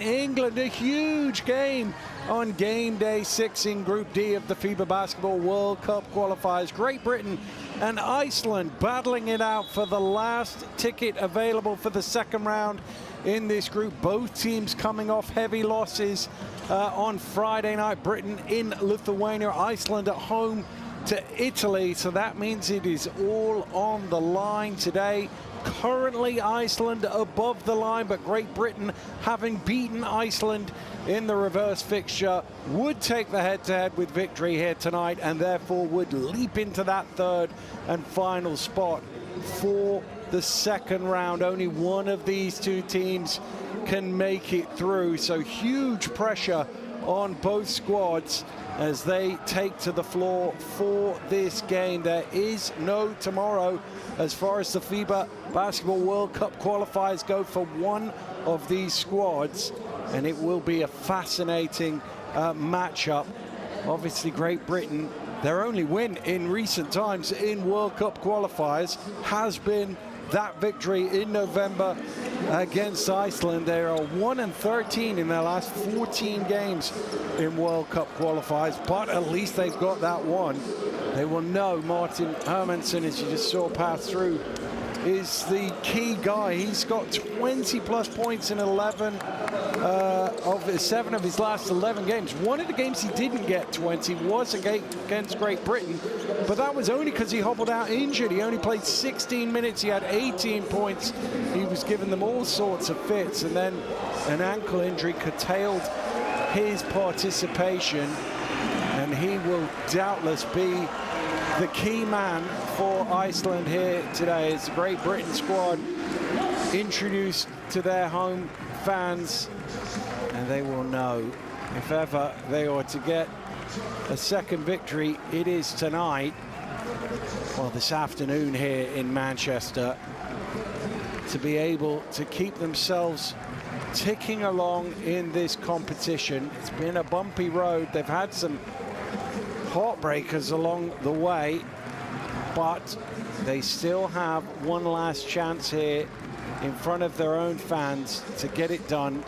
England, a huge game on game day 6 in Group D of the FIBA Basketball World Cup qualifiers. Great Britain and Iceland battling it out for the last ticket available for the second round in this group. Both teams coming off heavy losses on Friday night. Britain in Lithuania, Iceland at home to Italy. So that means it is all on the line today. Currently Iceland above the line, but Great Britain, having beaten Iceland in the reverse fixture, would take the head-to-head with victory here tonight and therefore would leap into that third and final spot for the second round. Only one of these two teams can make it through, so huge pressure on both squads as they take to the floor for this game. There is no tomorrow as far as the FIBA Basketball World Cup qualifiers go for one of these squads, and it will be a fascinating matchup. Obviously, Great Britain, their only win in recent times in World Cup qualifiers has been that victory in November against Iceland. They are 1-13 in their last 14 games in World Cup qualifiers, but at least they've got that one. They will know Martin Hermansson, as you just saw pass through, is the key guy. He's got 20+ points in 7 of his last 11 games. One of the games he didn't get 20 was against Great Britain, but that was only because he hobbled out injured. He only played 16 minutes. He had 18 points. He was giving them all sorts of fits, and then an ankle injury curtailed his participation, and he will doubtless be the key man for Iceland here today as the Great Britain squad introduced to their home fans, and they will know if ever they are to get a second victory, it is tonight, well, this afternoon here in Manchester, to be able to keep themselves ticking along in this competition. It's been a bumpy road. They've had some heartbreakers along the way, but they still have one last chance here in front of their own fans to get it done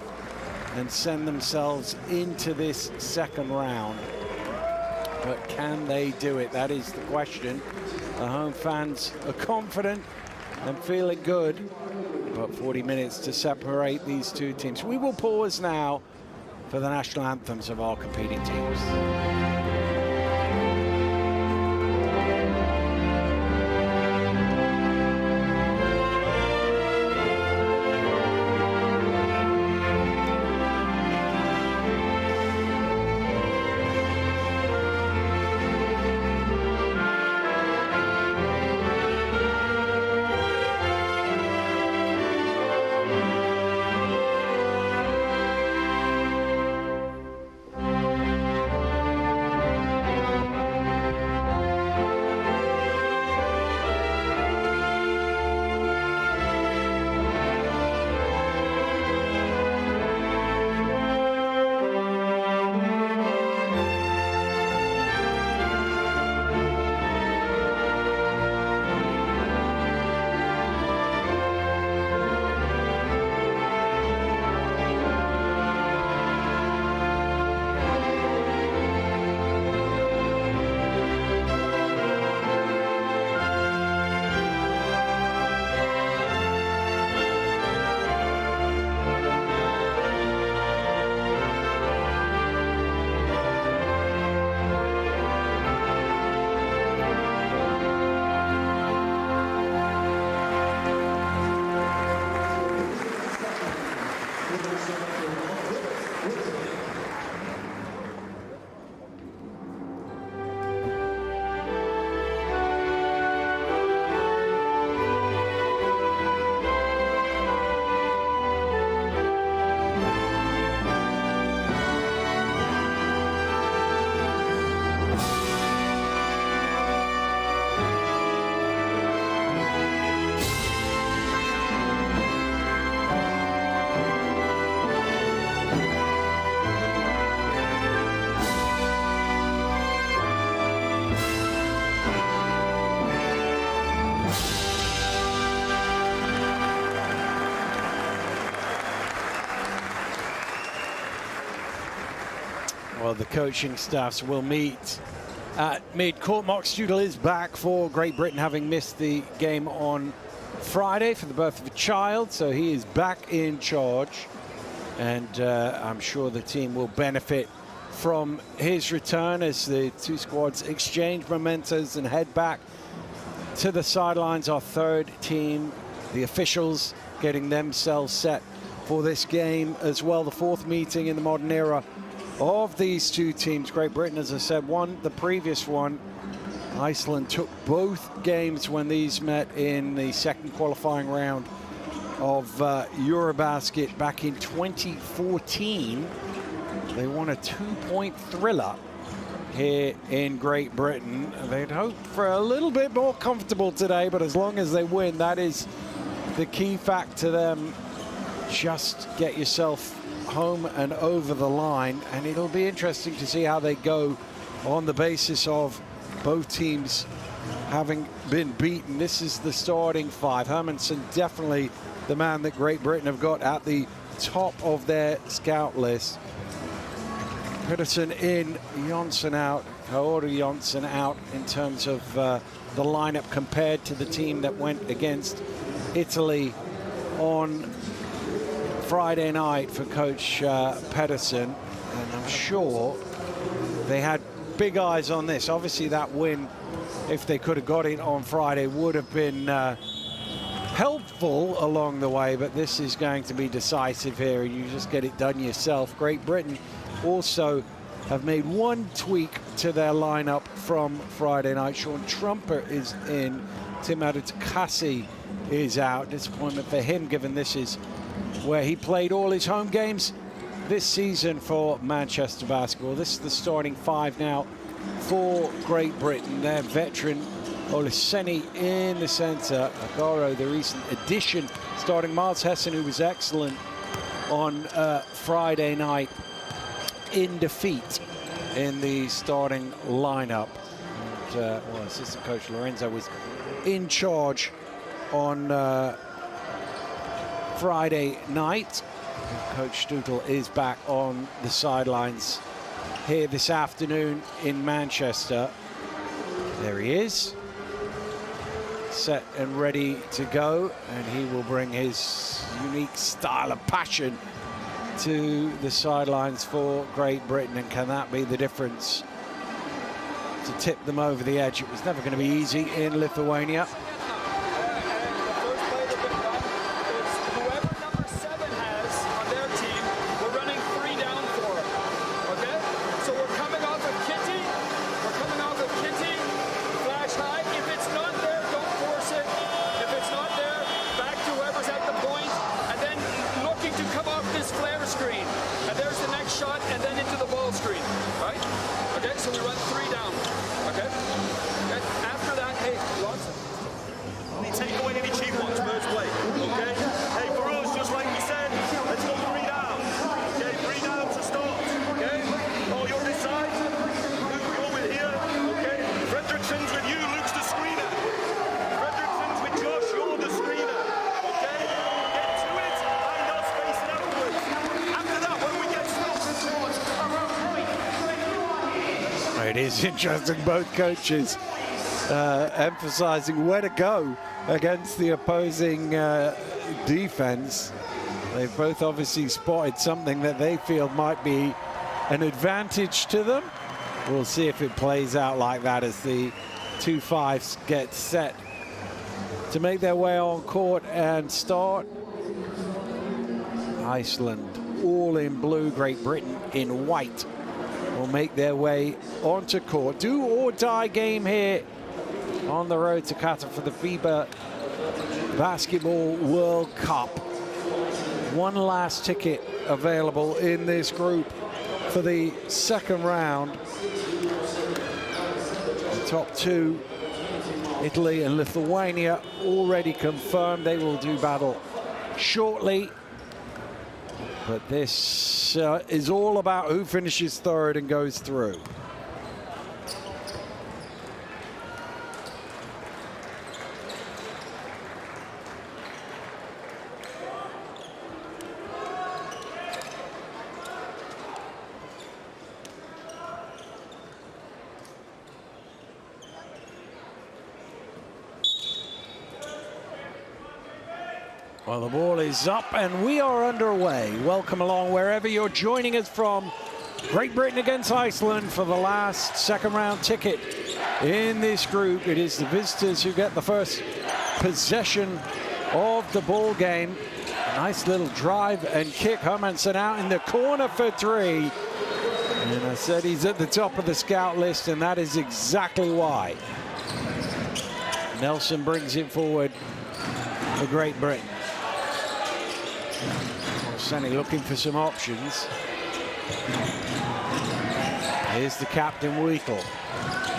and send themselves into this second round. But can they do it? That is the question. The home fans are confident and feeling good, but 40 minutes to separate these two teams. We will pause now for the national anthems of our competing teams. Well, the coaching staffs will meet at mid-court. Mark Studel is back for Great Britain, having missed the game on Friday for the birth of a child, so he is back in charge, and I'm sure the team will benefit from his return as the two squads exchange mementos and head back to the sidelines. Our third team, the officials, getting themselves set for this game as well. The fourth meeting in the modern era of these two teams. Great Britain, as I said, won the previous one. Iceland took both games when these met in the second qualifying round of Eurobasket back in 2014. They won a 2-point thriller here in Great Britain. They'd hoped for a little bit more comfortable today, but as long as they win, that is the key fact to them. Just get yourself home and over the line, and it'll be interesting to see how they go on the basis of both teams having been beaten. This is the starting five. Hermansen definitely the man that Great Britain have got at the top of their scout list. Pedersen in, Jonsson out, Kaoru Jonsson out in terms of the lineup compared to the team that went against Italy on Friday night for Coach Pedersen. And I'm sure they had big eyes on this. Obviously that win, if they could have got it on Friday, would have been helpful along the way, but this is going to be decisive here, and you just get it done yourself. Great Britain also have made one tweak to their lineup from Friday night. Sean Trumper is in, Tim Adutakasi is out. Disappointment for him, given this is where he played all his home games this season for Manchester Basketball. This is the starting five now for Great Britain. Their veteran Oliseni in the center. Agaro, the recent addition, starting Miles Hessen, who was excellent on Friday night in defeat in the starting lineup. And well, assistant coach Lorenzo was in charge on Friday night. Coach Studel is back on the sidelines here this afternoon in Manchester. There he is, set and ready to go, and he will bring his unique style of passion to the sidelines for Great Britain. And can that be the difference to tip them over the edge? It was never going to be easy in Lithuania. It is interesting, both coaches emphasizing where to go against the opposing defense. They've both obviously spotted something that they feel might be an advantage to them. We'll see if it plays out like that as the two fives get set to make their way on court and start. Iceland all in blue, Great Britain in white will make their way onto court. Do or die game here on the road to Qatar for the FIBA Basketball World Cup. One last ticket available in this group for the second round. The top two, Italy and Lithuania, already confirmed they will do battle shortly. But this is all about who finishes third and goes through. Well, the ball is up and we are underway. Welcome along wherever you're joining us from. Great Britain against Iceland for the last second round ticket in this group. It is the visitors who get the first possession of the ball game. A nice little drive and kick. Hermansen out in the corner for three. And I said he's at the top of the scout list, and that is exactly why. Nelson brings it forward for Great Britain. Senny looking for some options. Here's the captain, Wheatle.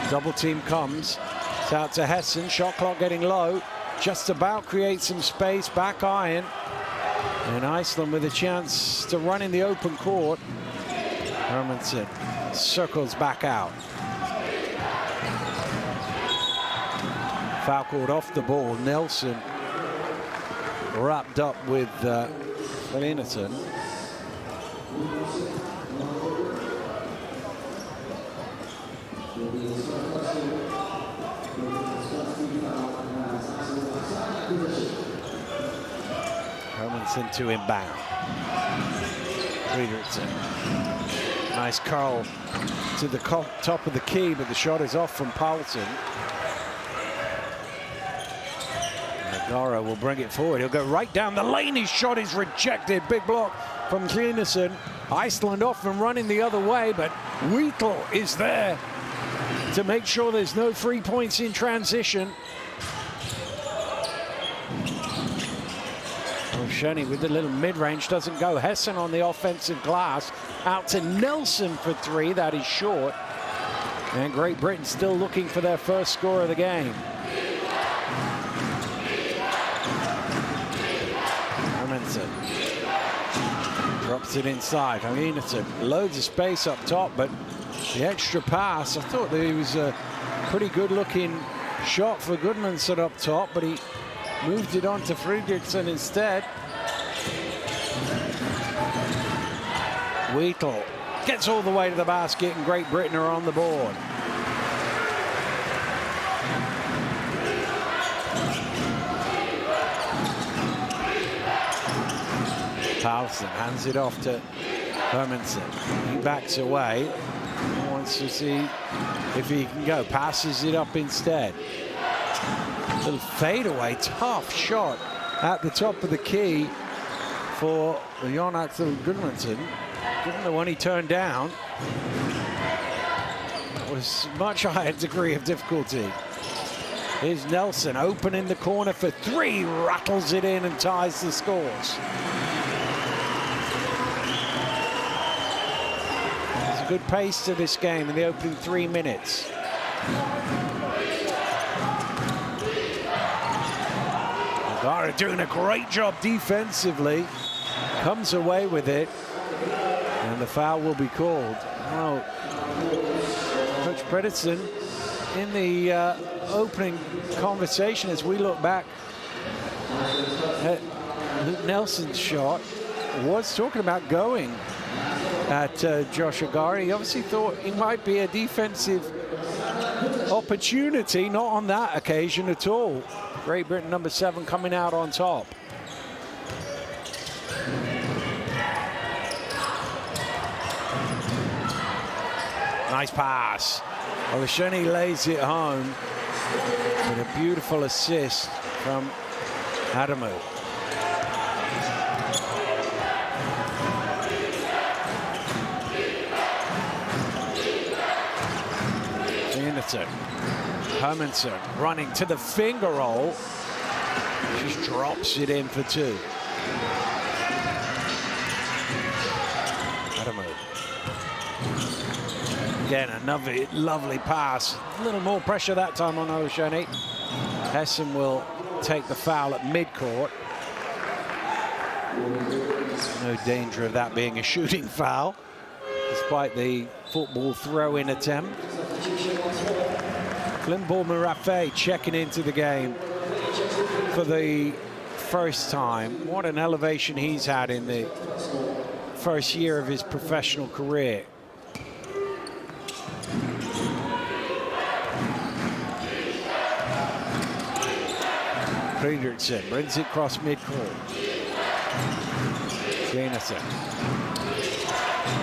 Double team comes. It's out to Hessen. Shot clock getting low. Just about creates some space. Back iron. And Iceland with a chance to run in the open court. Hermansen circles back out. Foul called off the ball. Nelson wrapped up with Hermansen. Hermansen to inbound. Friedrichsen. Nice curl to the top of the key, but the shot is off from Paulsen. Nagara will bring it forward. He'll go right down the lane. His shot is rejected. Big block from Kleinesen. Iceland off and running the other way, but Wheatle is there to make sure there's no 3 points in transition. Shoney with the little mid-range doesn't go. Hessen on the offensive glass. Out to Nelson for three. That is short. And Great Britain still looking for their first score of the game. Hermansen drops it inside. Hermansen loads of space up top, but the extra pass, I thought that it was a pretty good-looking shot for Gudmundsson up top, but he moved it on to Friedrichsen instead. Wheatle gets all the way to the basket, and Great Britain are on the board. Paulsen hands it off to Hermansen. He backs away. Wants to see if he can go. Passes it up instead. Little fadeaway, tough shot at the top of the key for Jon Axel Gudmundsson. Given the one he turned down, it was much higher degree of difficulty. Here's Nelson open in the corner for three, rattles it in and ties the scores. There's a good pace to this game in the opening 3 minutes. Nagara doing a great job defensively, comes away with it, and the foul will be called. Well, Coach Pedersen in the opening conversation as we look back at Luke Nelson's shot was talking about going at Josh Agari. He obviously thought it might be a defensive opportunity, not on that occasion at all. Great Britain number 7 coming out on top. Nice pass. Olasheni lays it home with a beautiful assist from Adamu. Hermansen running to the finger roll. Just drops it in for two. Adamu. Again, another lovely pass. A little more pressure that time on Olasheni. Hessen will take the foul at midcourt. No danger of that being a shooting foul, despite the football throw-in attempt. Flimborn Marafe checking into the game for the first time. What an elevation he's had in the first year of his professional career. Peterson brings it across midcourt. Jenison.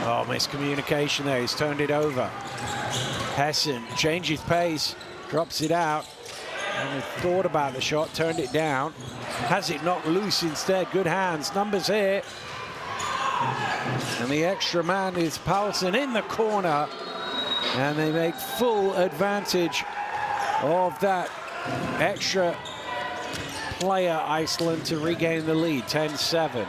Oh, miscommunication there. He's turned it over. Hessen changes pace, drops it out. And thought about the shot, turned it down. Has it knocked loose instead. Good hands. Numbers here. And the extra man is Paulsen in the corner. And they make full advantage of that extra player, Iceland, to regain the lead, 10-7.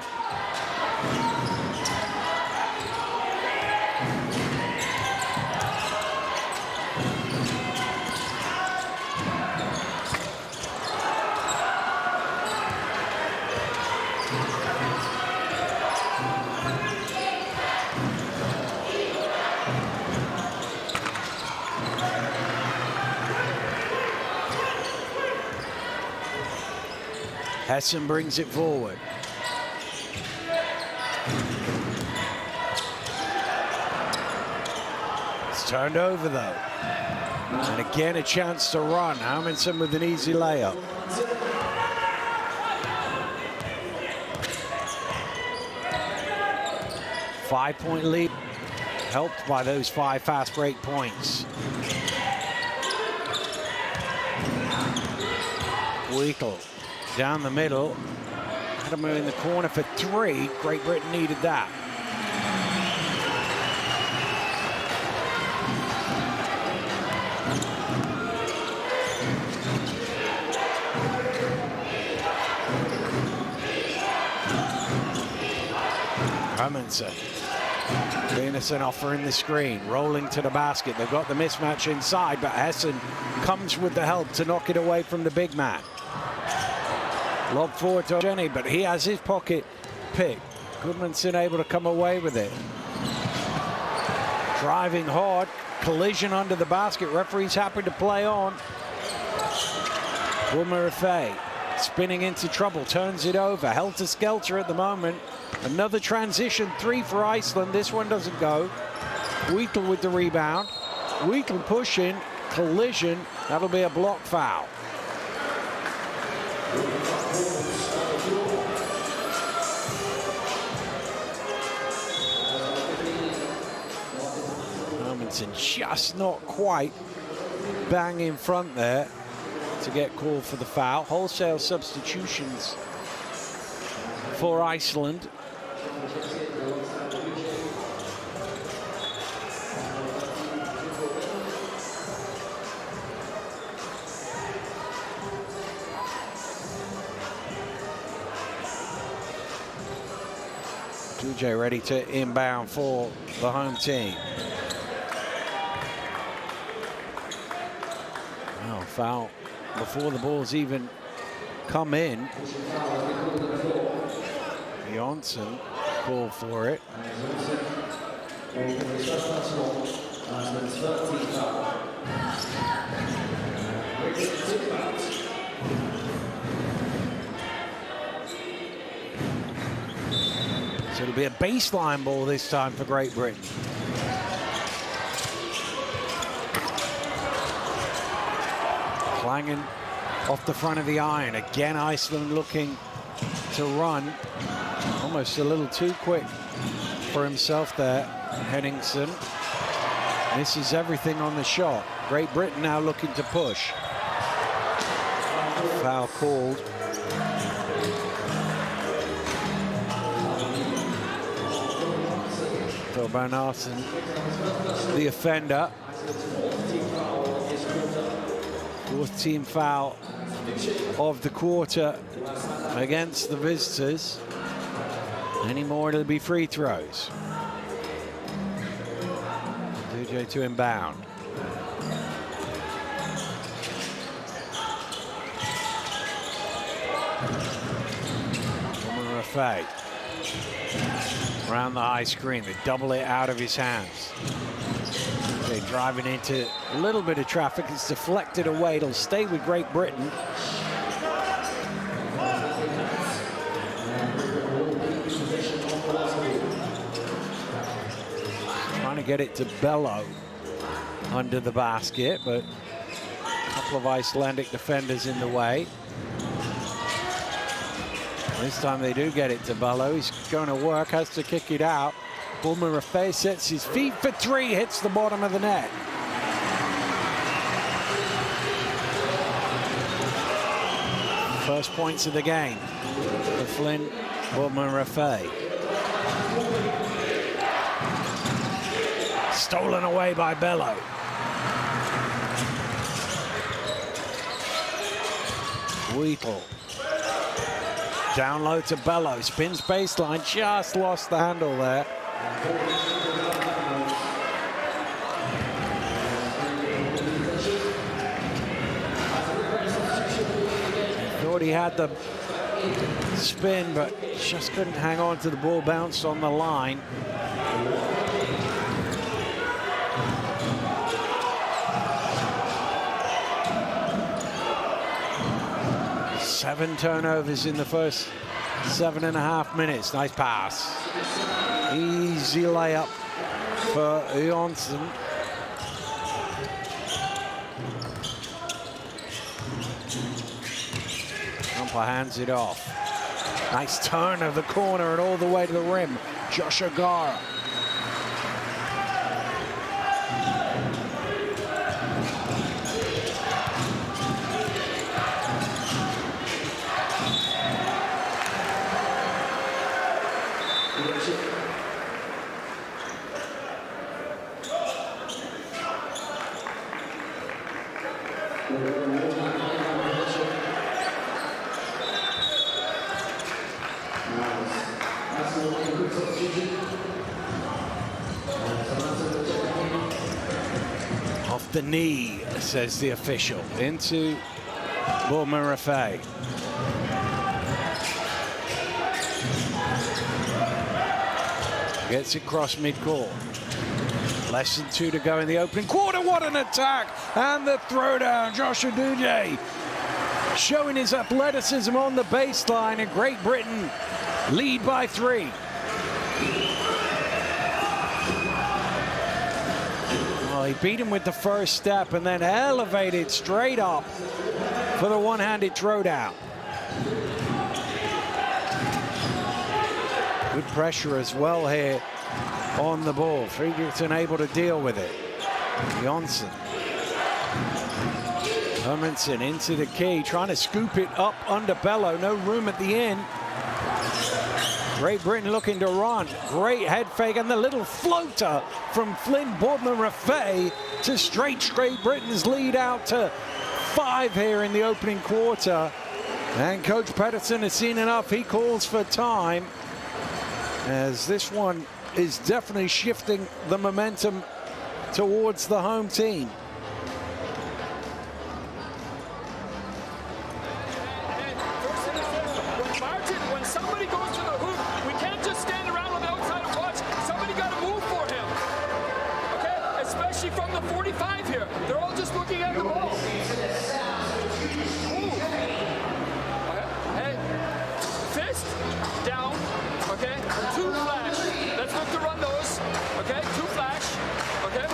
Hessen brings it forward. It's turned over though. And again a chance to run. Amundsen with an easy layup. Five-point lead, helped by those 5 fast break points. Wheatle. Down the middle, Adamo in the corner for 3. Great Britain needed that. Amundsen. Venison offering the screen, rolling to the basket. They've got the mismatch inside, but Hessen comes with the help to knock it away from the big man. Lob forward to Jenny, but he has his pocket pick. Goodmanson able to come away with it. Driving hard, collision under the basket. Referee's happy to play on. Wilmer spinning into trouble, turns it over. Helter-skelter at the moment. Another transition 3 for Iceland. This one doesn't go. Wheatle with the rebound. Wheatle pushing, collision. That'll be a block foul. Just not quite bang in front there to get called for the foul. Wholesale substitutions for Iceland. Duje ready to inbound for the home team. Foul before the ball's even come in. Jonsson called for it. So it'll be a baseline ball this time for Great Britain. Clanging off the front of the iron. Again, Iceland looking to run. Almost a little too quick for himself there, Henningsen. Misses everything on the shot. Great Britain now looking to push. Foul called. So Barnason, the offender. 4th team foul of the quarter against the visitors. Any more, it'll be free throws. DJ to inbound. Rafay. Around the high screen, they double it out of his hands. They're driving into a little bit of traffic. It's deflected away. It'll stay with Great Britain. Trying to get it to Bello under the basket, but a couple of Icelandic defenders in the way. This time they do get it to Bello. He's going to work, has to kick it out. Bournemouth Raffay sets his feet for three, hits the bottom of the net. First points of the game for Flynn Bournemouth Raffay. Stolen away by Bello. Wheatle. Down low to Bello. Spins baseline. Just lost the handle there. Thought he had the spin, but just couldn't hang on to the ball. Bounced on the line. Seven turnovers in the first 7.5 minutes. Nice pass. Easy layup for Johnson. Umpire hands it off. Nice turn of the corner and all the way to the rim. Josh O'Gara. Off the knee, says the official, into Bournemouth Raffay. Gets it across midcourt. Less than 2 to go in the opening quarter. What an attack! And the throwdown. Josh Oduje showing his athleticism on the baseline, and Great Britain lead by 3. Well, he beat him with the first step and then elevated straight up for the one-handed throwdown. Good pressure as well here on the ball. Friedrichsen able to deal with it. Johnson. Hermansen into the key, trying to scoop it up under Bello. No room at the end. Great Britain looking to run. Great head fake and the little floater from Flynn Bournemouth Raffay to stretch Great Britain's lead out to 5 here in the opening quarter. And Coach Pedersen has seen enough. He calls for time, as this one is definitely shifting the momentum towards the home team. When somebody goes to the hoop, we can't just stand around on the outside and watch. Somebody got to move for him. Okay? Especially from the 45 here. They're all just looking at the ball. Move. Okay. Hey. Fist down. Okay? 2 flash. Let's look to run those. Okay? 2 flash. Okay?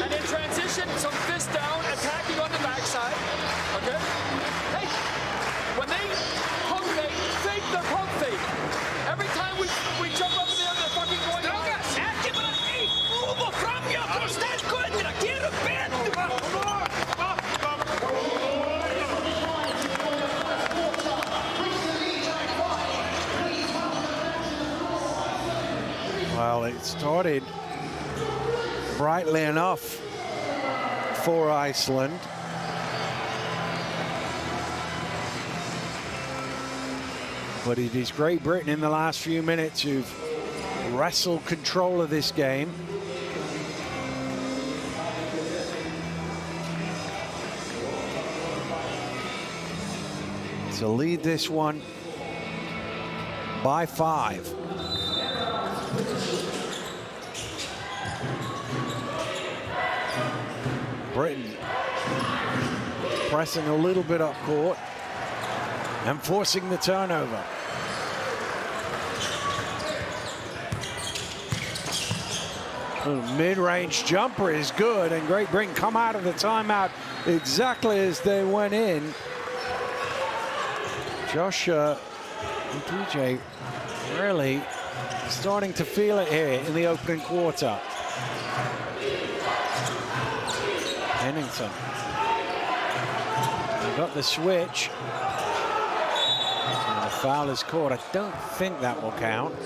And in transition, some fist down, attacking on the backside. Okay? Hey, when they pump fake their pump fake. Every time we jump up in there, they're fucking going on. Well, it started brightly enough for Iceland. But it is Great Britain in the last few minutes who've wrestled control of this game. To lead this one by 5. Britain pressing a little bit up court and forcing the turnover. Mid-range jumper is good, and Great Britain come out of the timeout exactly as they went in. Josh and DJ really starting to feel it here in the opening quarter. Pennington got the switch. And the foul is caught. I don't think that will count.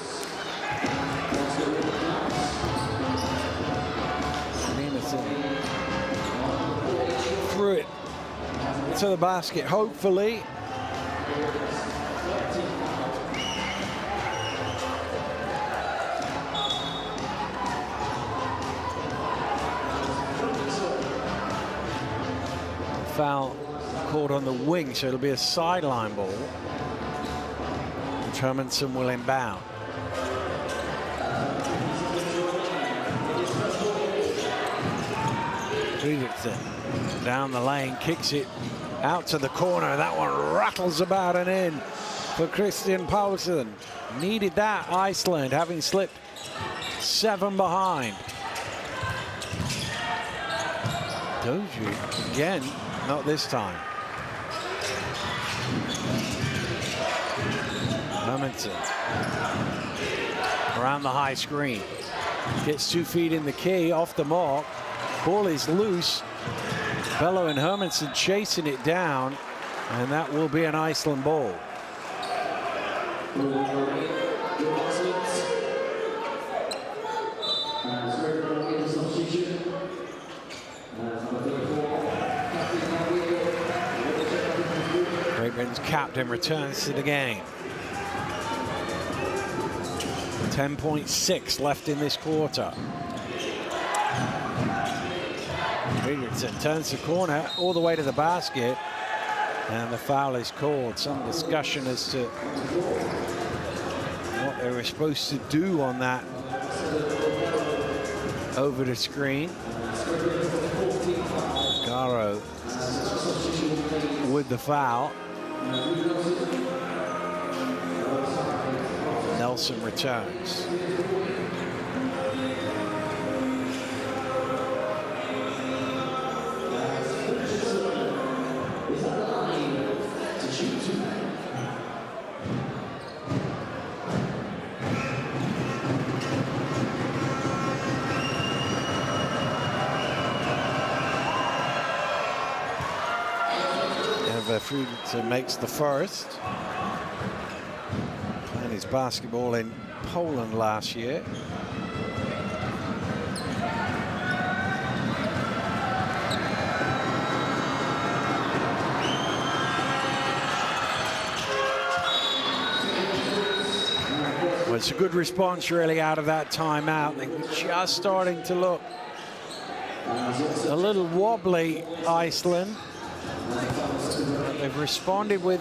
Threw it to the basket, hopefully. Foul called on the wing, so it'll be a sideline ball. Hermanson will inbound. Friedrichsen down the lane, kicks it out to the corner. That one rattles about and in for Christian Paulsen. Needed that, Iceland, having slipped 7 behind. Doju again, not this time. Hermanson around the high screen. Gets 2 feet in the key, off the mark. Ball is loose. Bello and Hermanson chasing it down, and that will be an Iceland ball. Great Britain's captain returns to the game. 10.6 left in this quarter. Friedrichsen turns the corner all the way to the basket, and the foul is called. Some discussion as to what they were supposed to do on that over the screen. Garo with the foul. Nelson returns. Friedrichsen makes the first. And his basketball in Poland last year. Well, it's a good response really out of that timeout. They were just starting to look a little wobbly, Iceland. They've responded with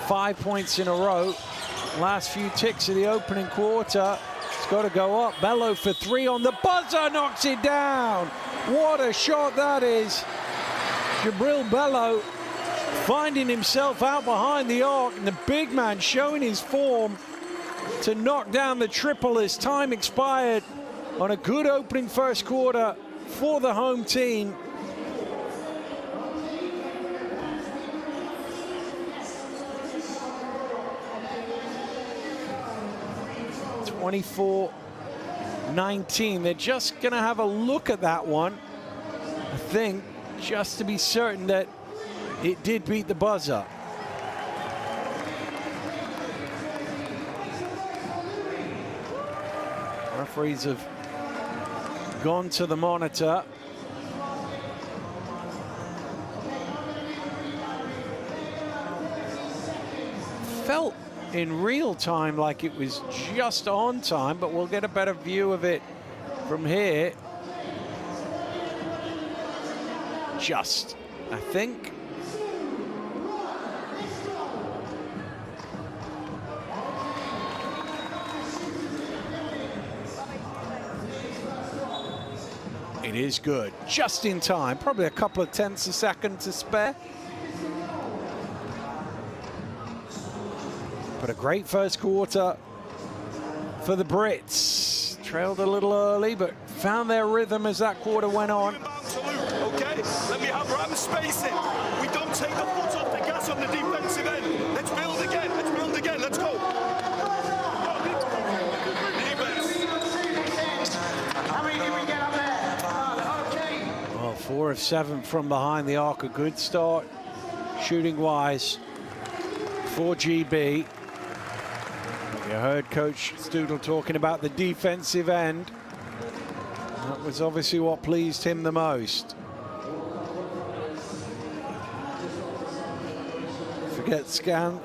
5 points in a row. Last few ticks of the opening quarter. It's got to go up. Bello for 3 on the buzzer, knocks it down. What a shot that is. Jabril Bello finding himself out behind the arc, and the big man showing his form to knock down the triple as time expired on a good opening first quarter for the home team. (24-19). They're just going to have a look at that one, I think, just to be certain that it did beat the buzzer. Referees have gone to the monitor. Felt in real time like it was just on time, but we'll get a better view of it from here. Just, I think. It is good, just in time, probably a couple of tenths a second to spare. But a great first quarter for the Brits. Trailed a little early, but found their rhythm as that quarter went on. Okay, let me have Ram spacing. We don't take the foot off the gas on the defensive end. Let's 4 of 7 from behind the arc. A good start shooting-wise for GB. You heard Coach Studel talking about the defensive end. That was obviously what pleased him the most. Forget scan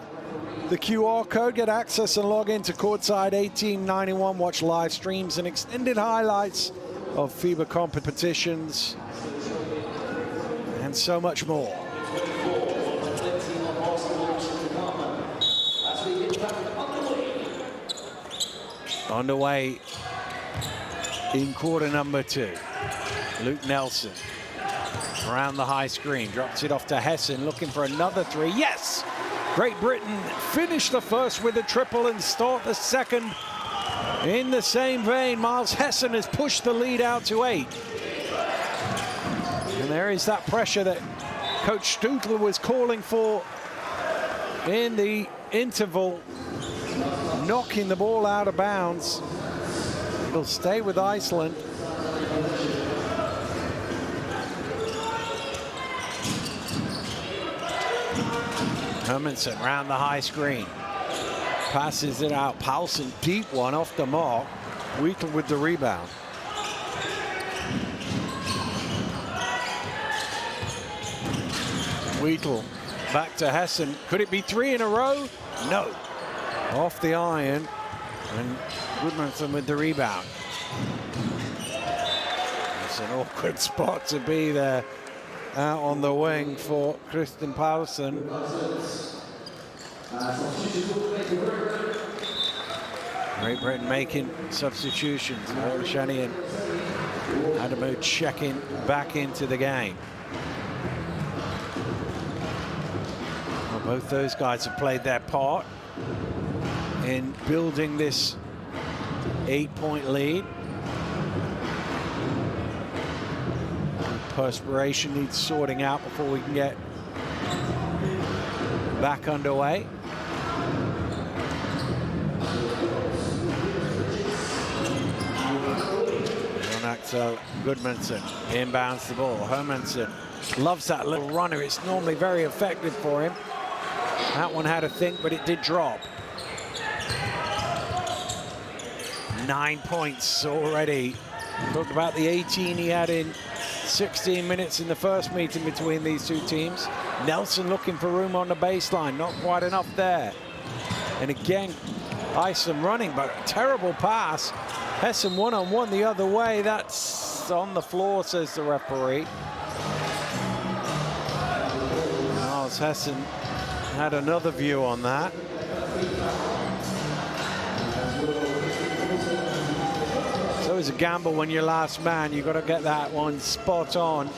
the QR code, get access and log into Courtside 1891. Watch live streams and extended highlights of FIBA competitions and so much more. Underway in quarter number 2. Luke Nelson around the high screen, drops it off to Hessen, looking for another 3. Yes! Great Britain finish the first with a triple and start the second in the same vein. Miles Hessen has pushed the lead out to 8. And there is that pressure that Coach Studel was calling for in the interval, knocking the ball out of bounds. It'll stay with Iceland. Hermansen around the high screen. Passes it out. Paulsen, deep one off the mark. Wheatle with the rebound. Wheatle back to Hessen. Could it be 3 in a row? No. Off the iron. And Goodmanson with the rebound. It's an awkward spot to be there. Out on the wing for Kristen Paulsen. Great Britain making substitutions. Shani and Adamu checking back into the game. Well, both those guys have played their part in building this 8-point lead. Perspiration needs sorting out before we can get back underway. So Goodmanson inbounds the ball. Hermansen loves that little runner. It's normally very effective for him. That one had a think, but it did drop. 9 points already. Talked about the 18 he had in 16 minutes in the first meeting between these two teams. Nelson looking for room on the baseline. Not quite enough there. And again, Iceland running, but a terrible pass. Hessen one-on-one the other way. That's on the floor, says the referee. Miles Hessen had another view on that. So it's a gamble when you're last man. You've got to get that one spot on.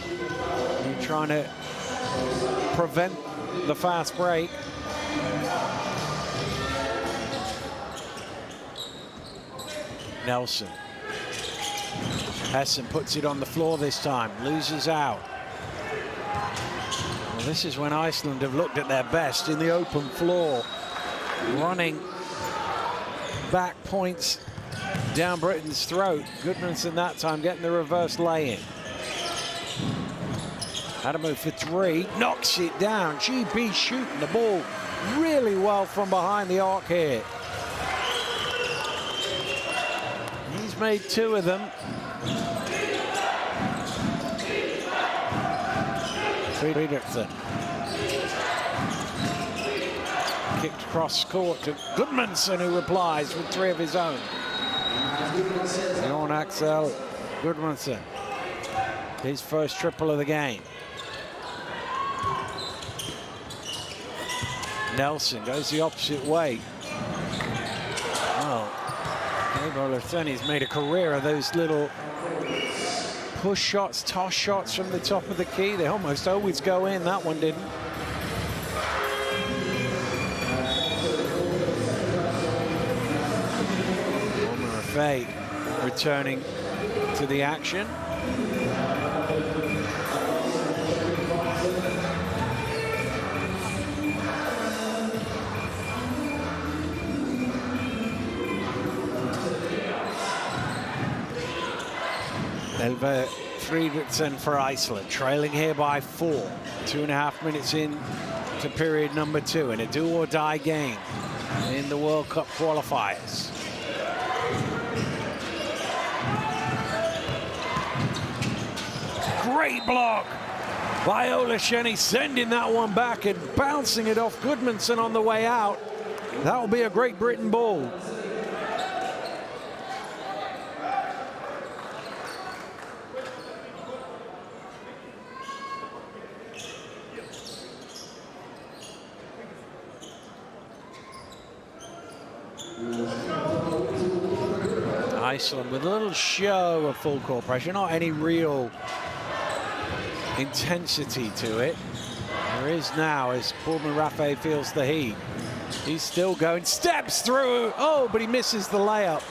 You're trying to prevent the fast break. Nelson. Hessen puts it on the floor this time, loses out. Well, this is when Iceland have looked at their best in the open floor, running back points down Britain's throat. Goodmanson that time getting the reverse lay-in. Adamu for 3, knocks it down. GB shooting the ball really well from behind the arc here. He's made 2 of them. Friedrichsen. Kicked across court to Goodmanson, who replies with 3 of his own. Jon Axel Goodmanson. His first triple of the game. Nelson goes the opposite way. Oh. He's made a career of those little push shots, toss shots from the top of the key. They almost always go in. That one didn't. Rafay returning to the action. Elva Fridriksson for Iceland, trailing here by 4. 2.5 minutes in to period number 2 in a do-or-die game in the World Cup qualifiers. Great block by Olaseni, sending that one back and bouncing it off Goodmanson on the way out. That will be a Great Britain ball. Iceland with a little show of full court pressure, not any real intensity to it. There is now as Paulman Rafe feels the heat. He's still going, steps through. Oh, but he misses the layup.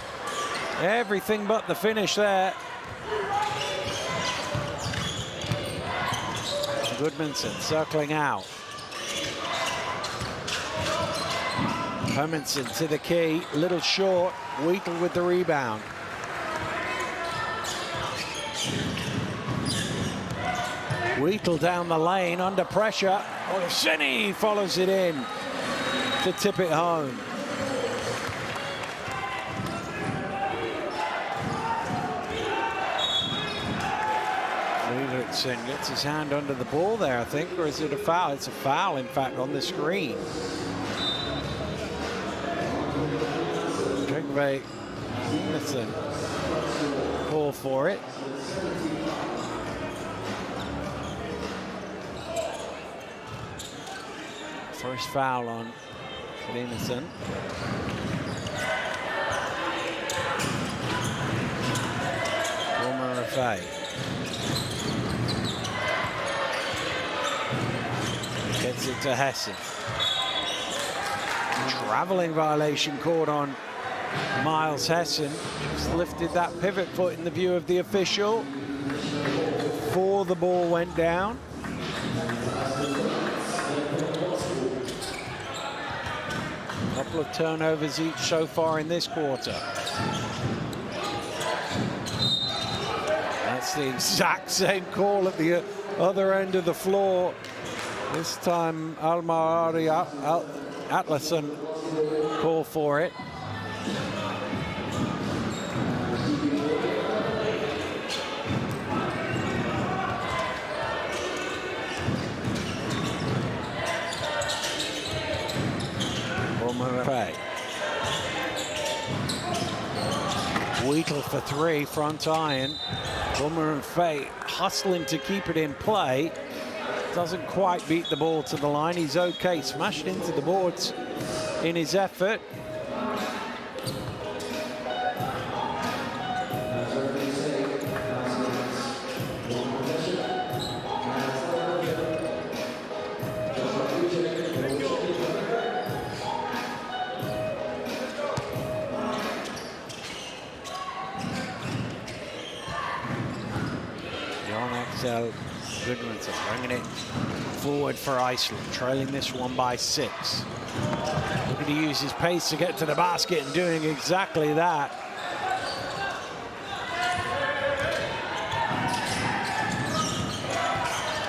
Everything but the finish there. Goodmanson circling out. Hermanson to the key, little short. Wheatle with the rebound. Wheatle down the lane under pressure. Olaseni follows it in to tip it home. Fridriksson gets his hand under the ball there, I think, or is it a foul? It's a foul, in fact, on the screen. Tryggve Einarsson call for it. First foul on Einarsson. Paulman Rafe gets it to Hessen. Traveling violation called on Miles Hessen. Just lifted that pivot foot in the view of the official before the ball went down. A couple of turnovers each so far in this quarter. That's the exact same call at the other end of the floor. This time Almari Atlason called for it. Wheatle for 3, front iron. Paulman Rafe hustling to keep it in play. Doesn't quite beat the ball to the line. He's okay. Smashed into the boards in his effort. Goodmanson bringing it forward for Iceland, trailing this one by 6. Looking to use his pace to get to the basket and doing exactly that.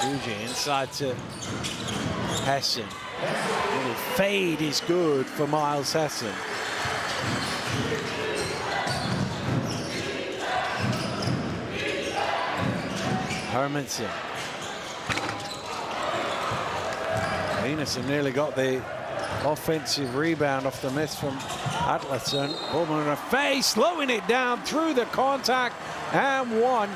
Uji inside to Hessen. Little fade is good for Miles Hessen. Hermanson. Einarsson nearly got the offensive rebound off the miss from Atlason. Paulman Rafe slowing it down through the contact and one.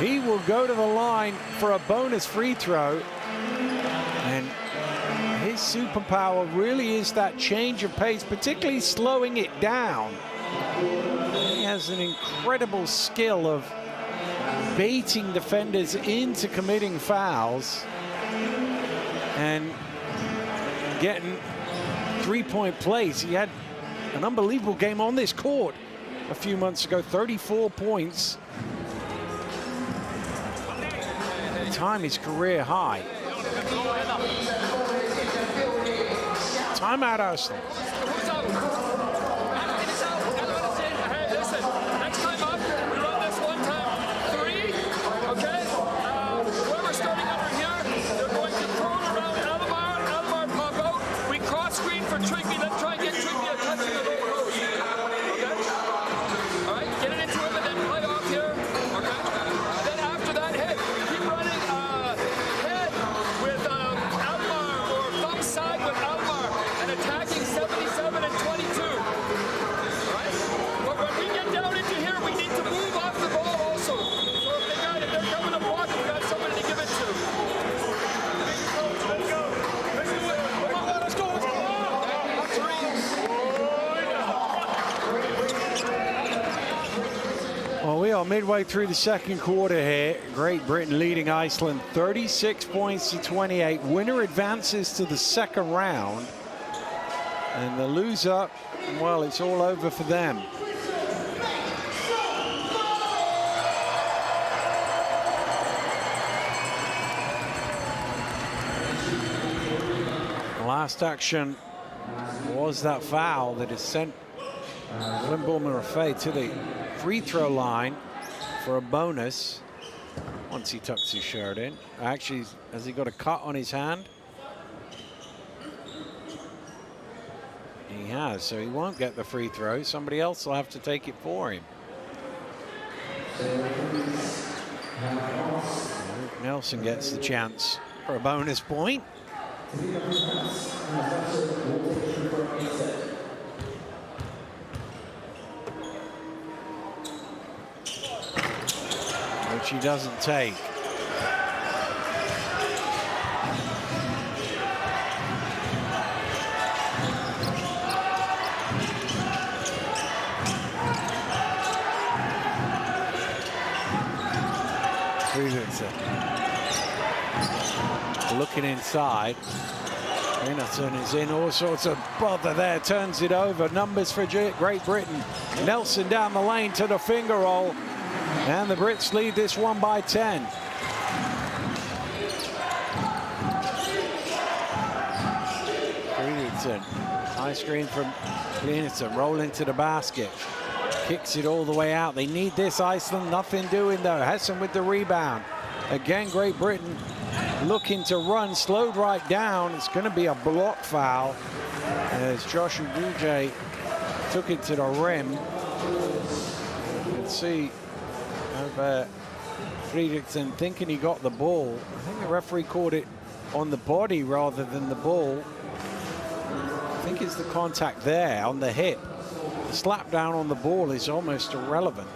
He will go to the line for a bonus free throw. And his superpower really is that change of pace, particularly slowing it down. He has an incredible skill of baiting defenders into committing fouls and getting three-point plays. He had an unbelievable game on this court a few months ago, 34 points. Time his career high. Timeout, Iceland. Well, we are midway through the second quarter here. Great Britain leading Iceland 36 points to 28. Winner advances to the second round. And the loser, well, it's all over for them. Last action was that foul that has sent Limborg-Murphy to the free throw line for a bonus once he tucks his shirt in. Actually, has he got a cut on his hand? He has, so he won't get the free throw. Somebody else will have to take it for him. Nelson gets the chance for a bonus point. Which he doesn't take. Looking inside. Rennerton is in all sorts of bother there, turns it over. Numbers for Great Britain. Nelson down the lane to the finger roll. And the Brits lead this one by 10. Rennerton, high screen from Rennerton, roll into the basket. Kicks it all the way out. They need this, Iceland. Nothing doing though. Hessen with the rebound. Again, Great Britain looking to run, slowed right down. It's going to be a block foul as Josh Uguja took it to the rim. You can see over Fredriksson thinking he got the ball. I think the referee called it on the body rather than the ball. I think it's the contact there on the hip. The slap down on the ball is almost irrelevant.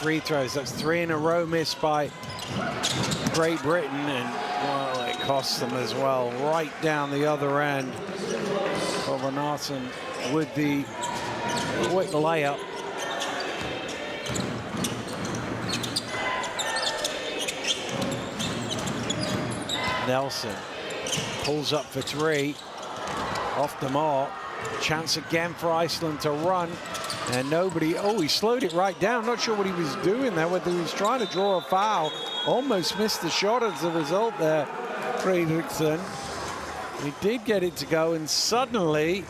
Free throws. That's 3 in a row missed by Great Britain, and well, it costs them as well. Right down the other end. Kovanarsson with the quick layup. Nelson pulls up for 3. Off the mark. Chance again for Iceland to run. And nobody, oh, he slowed it right down. Not sure what he was doing there, whether he was trying to draw a foul. Almost missed the shot as a result there, Fredriksson. He did get it to go, and suddenly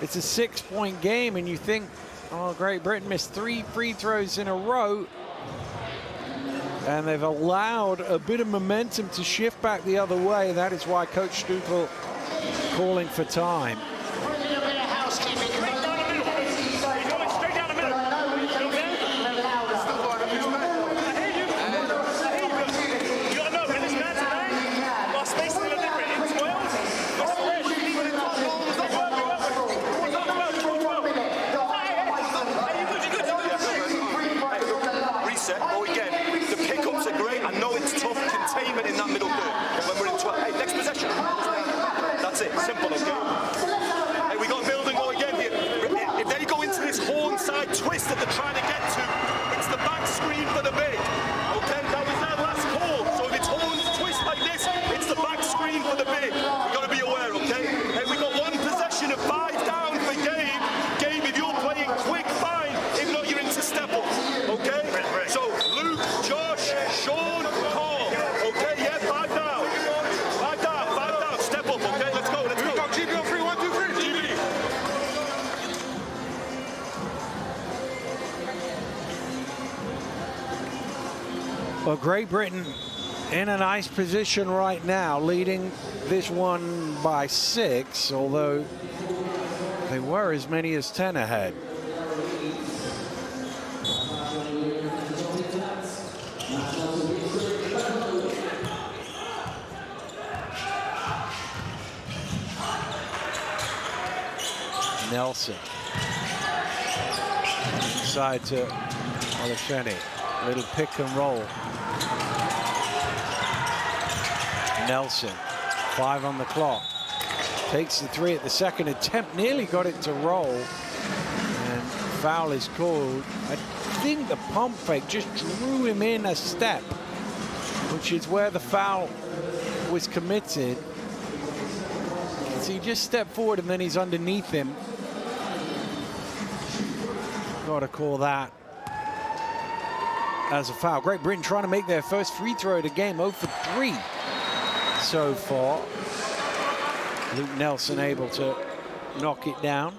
it's a 6-point game, and you think, oh, Great Britain missed 3 free throws in a row. And they've allowed a bit of momentum to shift back the other way. That is why Coach Stukel calling for time. Twist that they're trying to get to. It's the back screen for the big. Okay, that was their last call. So if it's horns twist like this, it's the back screen for the big. We've got to be aware, okay? Hey, we got 1 possession of 5 down for Gabe. Gabe, if you're playing quick, fine. If not, you're into step-ups, okay? So Luke, Josh, Sean, Carl. Okay, yeah, 5 down. 5 down, 5 down. Step up, okay? Let's go, let's go. GB on 3, 1, 2, 3. GB. Well, Great Britain in a nice position right now, leading this one by 6, although they were as many as 10 ahead. Nelson. Inside to Olasheni. Little pick and roll. Nelson, 5 on the clock. Takes the 3 at the second attempt. Nearly got it to roll. And foul is called. I think the pump fake just drew him in a step, which is where the foul was committed. So he just stepped forward and then he's underneath him. Got to call that as a foul. Great Britain trying to make their first free throw of the game, 0 for 3 so far. Luke Nelson able to knock it down.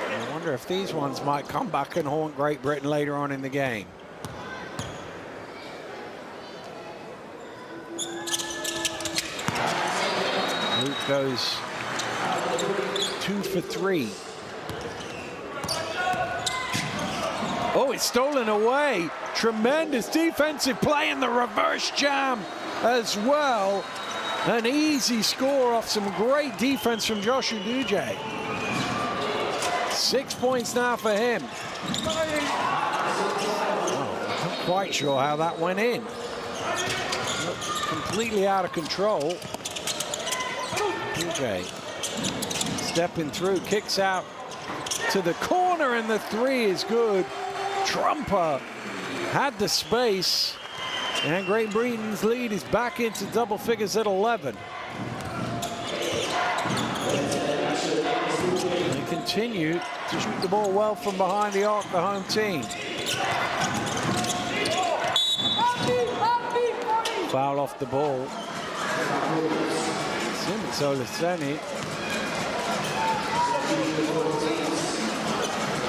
I wonder if these ones might come back and haunt Great Britain later on in the game. Luke goes 2 for 3. Oh, it's stolen away. Tremendous defensive play in the reverse jam as well. An easy score off some great defense from Josh Uduje. 6 points now for him. Oh, I'm not quite sure how that went in. Completely out of control. Uduje stepping through, kicks out to the corner, and the 3 is good. Trumper had the space, and Great Britain's lead is back into double figures at 11. They continue to shoot the ball well from behind the arc, the home team. Foul off the ball. Olasheni.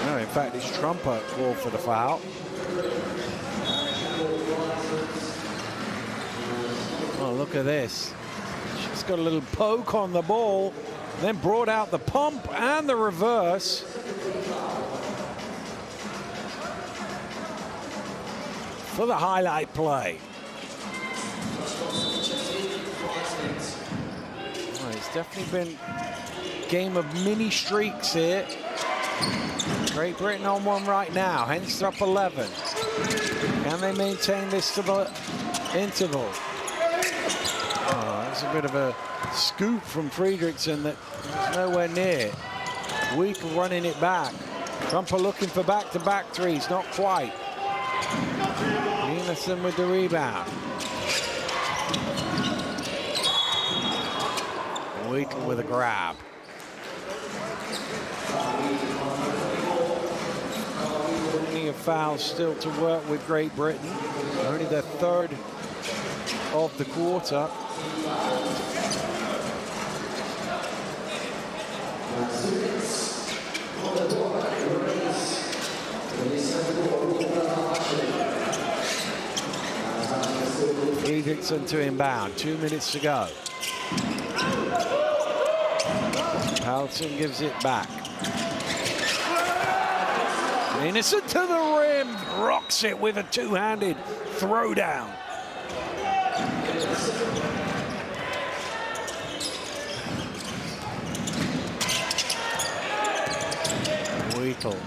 No, in fact, it's Trumper called for the foul. Oh, look at this. She's got a little poke on the ball, then brought out the pump and the reverse. For the highlight play. Oh, it's definitely been a game of mini streaks here. Great Britain on one right now, hence they're up 11. Can they maintain this to the interval? Oh, that's a bit of a scoop from Friedrichsen that was nowhere near. Weak running it back. Trumper looking for back-to-back threes, not quite. Emerson with the rebound. Wheatle with a grab. Plenty of fouls still to work with Great Britain. Only their 3rd of the quarter. Friedrichsen to inbound, 2 minutes to go. Halton gives it back. Innocent to the rim, rocks it with a two-handed throwdown. Wheatle.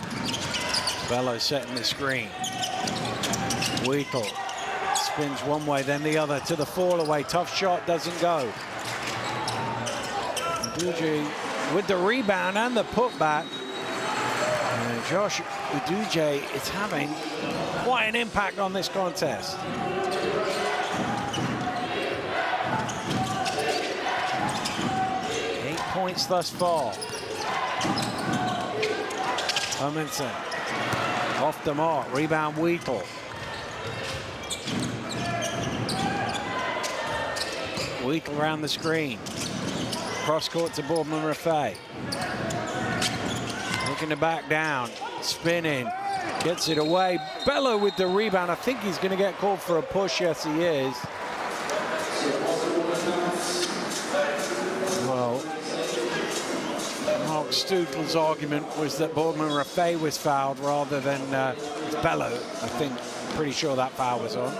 Bello setting the screen. Wheatle spins one way, then the other to the fall away. Tough shot, doesn't go. Uduje with the rebound and the putback. Josh Uduje is having quite an impact on this contest. Eight points thus far. Amundsen off the mark, rebound Wheatle. Wheatle around the screen. Cross court to Boardman Raffay. looking to back down, spinning, gets it away. Bello with the rebound. I think he's going to get called for a push. Yes, he is. Well, Mark Stukel's argument was that Boardman Raffay was fouled rather than Bello. I think, pretty sure that foul was on.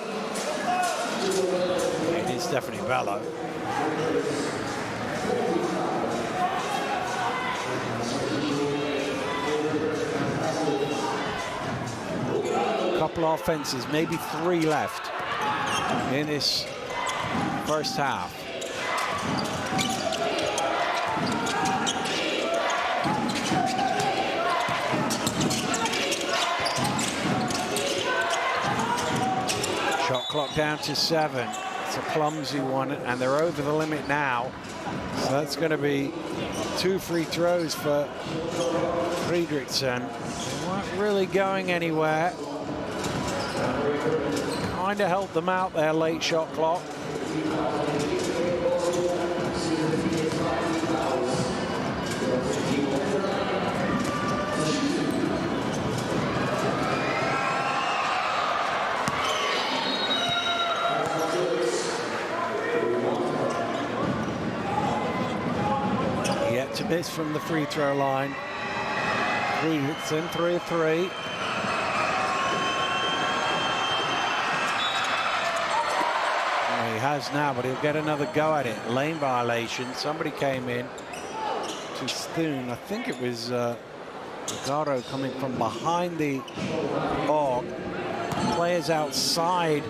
It is definitely Bello. Couple of offenses, maybe 3 left in this first half. Shot clock down to 7. It's a clumsy one, and they're over the limit now. So that's going to be 2 free throws for Friedrichsen. They weren't really going anywhere. Kind of helped them out there, late shot clock. Yet to miss from the free throw line. Friedrichsen, 3 of 3. He has now, but he'll get another go at it. Lane violation. Somebody came in to Thune. I think it was Ricardo coming from behind the arc. Players outside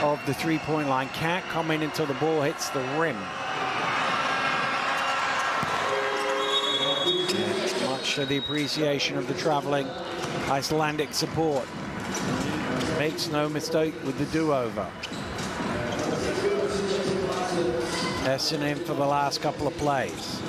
of the three-point line can't come in until the ball hits the rim. Much to the appreciation of the traveling Icelandic support. Makes no mistake with the do-over. Essen in for the last couple of plays.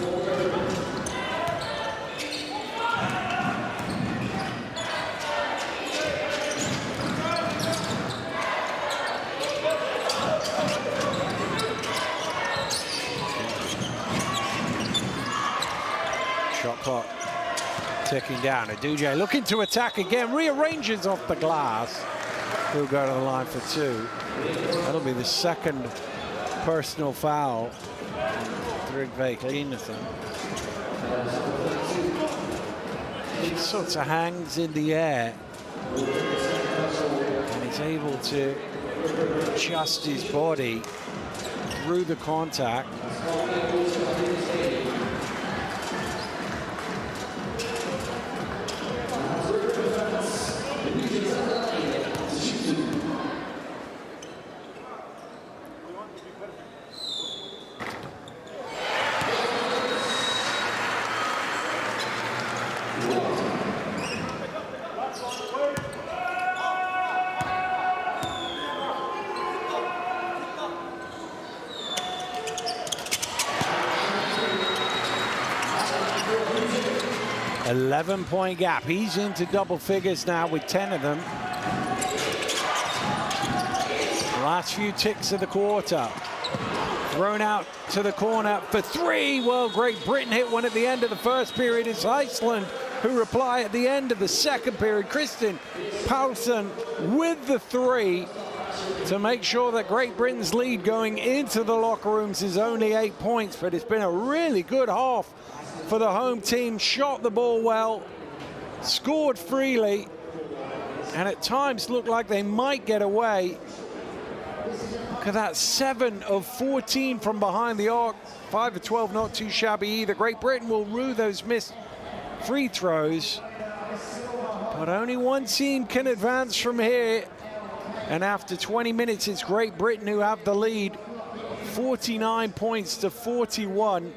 Shot clock ticking down. Aduje looking to attack again, rearranges off the glass. He'll go to the line for 2. That'll be the second personal foul. Trygve Kleinesen. He sort of hangs in the air and is able to adjust his body through the contact. Point gap. He's into double figures now with 10 of them. Last few ticks of the quarter. Thrown out to the corner for 3. Well, Great Britain hit one at the end of the first period. It's Iceland who reply at the end of the second period. Kristin Paulsen with the 3 to make sure that Great Britain's lead going into the locker rooms is only 8 points, but it's been a really good half for the home team. Shot the ball well, scored freely, and at times looked like they might get away. Look at that, 7 of 14 from behind the arc, 5 of 12, not too shabby either. Great Britain will rue those missed free throws, but only one team can advance from here. And after 20 minutes, it's Great Britain who have the lead, 49 points to 41.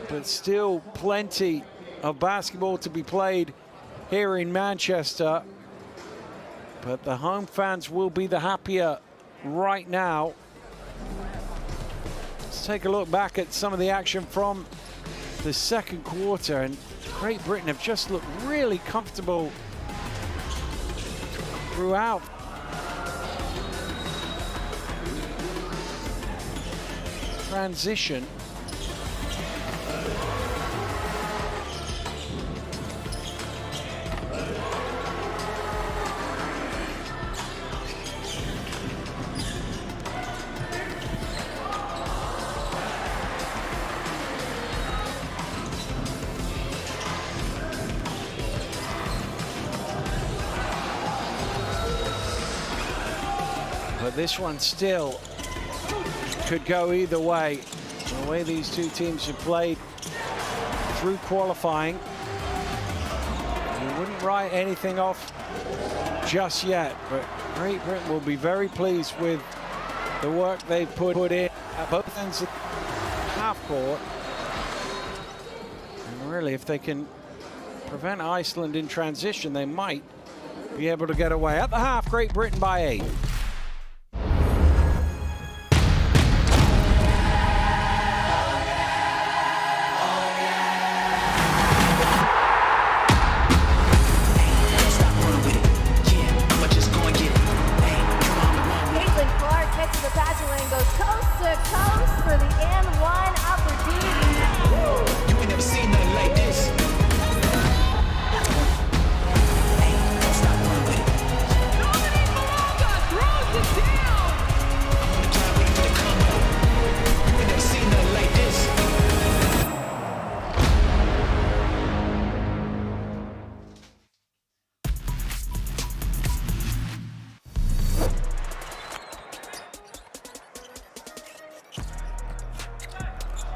But still plenty of basketball to be played here in Manchester. But the home fans will be the happier right now. Let's take a look back at some of the action from the second quarter. And Great Britain have just looked really comfortable throughout. Transition. But this one still could go either way. The way these two teams have played through qualifying, you wouldn't write anything off just yet, but Great Britain will be very pleased with the work they've put in at both ends of half court. And really, if they can prevent Iceland in transition, they might be able to get away. At the half, Great Britain by 8.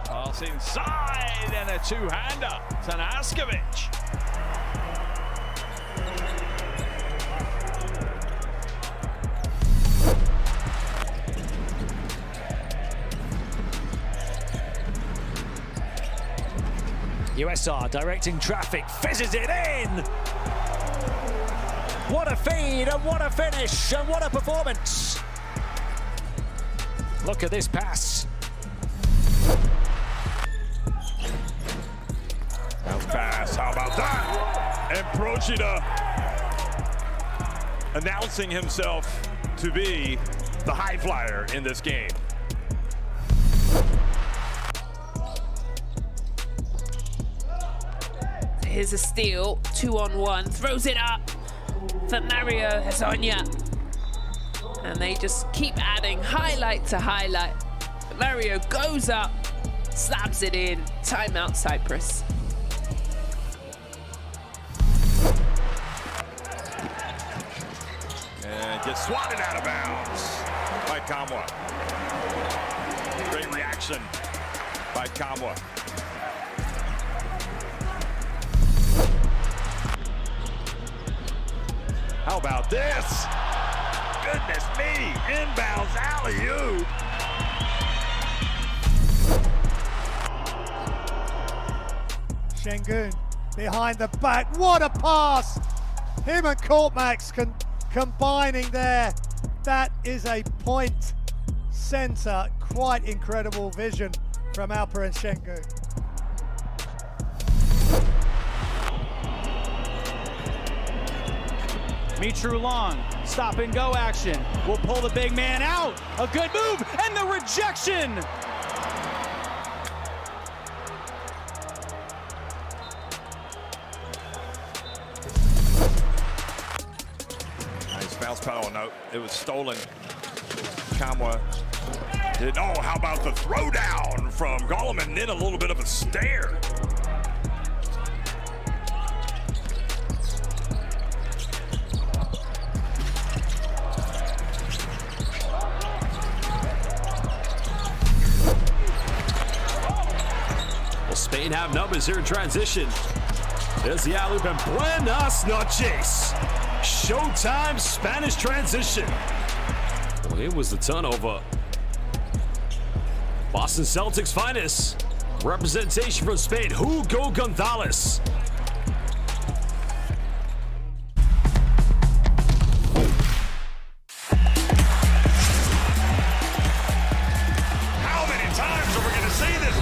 Pass inside and a two-hander. Tanaskovic. USR directing traffic, fizzes it in. What a feed and what a finish and what a performance. Look at this pass. Pass, how about that? And Procida announcing himself to be the high flyer in this game. Here's a steal, 2-on-1, throws it up for Mario Hezonja. And they just keep adding highlight to highlight. Mario goes up, slams it in, timeout Cyprus. And gets swatted out of bounds by Kamwa. Great reaction by Kamwa. How about this? Goodness me, inbounds alley-oop. Şengün behind the back, what a pass! Him and Kortmax combining there. That is a point center, quite incredible vision from Alperen Şengün. Mitru Long, stop and go action. Will pull the big man out. A good move and the rejection. Nice bounce paddle. No, it was stolen. Kamwa did. Oh, how about the throwdown from Gollum and then a little bit of a stare. Spain have numbers here in transition. There's the alley-oop and buenas noches. Showtime Spanish transition. Well, it was the turnover. Boston Celtics finest. Representation from Spain, Hugo Gonzalez. How many times are we going to see this?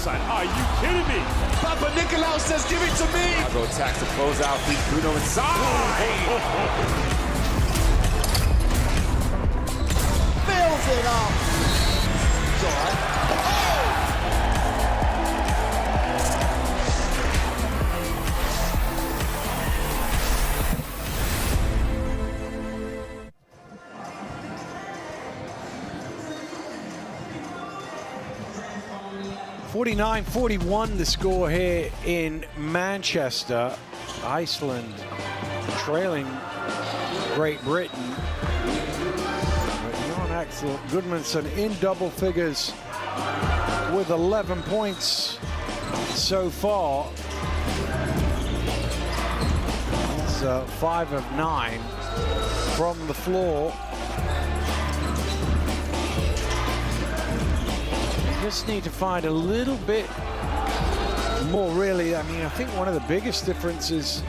Are you kidding me? Papa Nicolau says, give it to me. I'll go tax the closeout, beat Bruno inside. Fills it up. It's all right. Oh. 49-41 the score here in Manchester. Iceland trailing Great Britain Excellent. Goodmanson in double figures with 11 points so far. It's 5 of 9 from the floor. Just need to find a little bit more, really. I mean, I think one of the biggest differences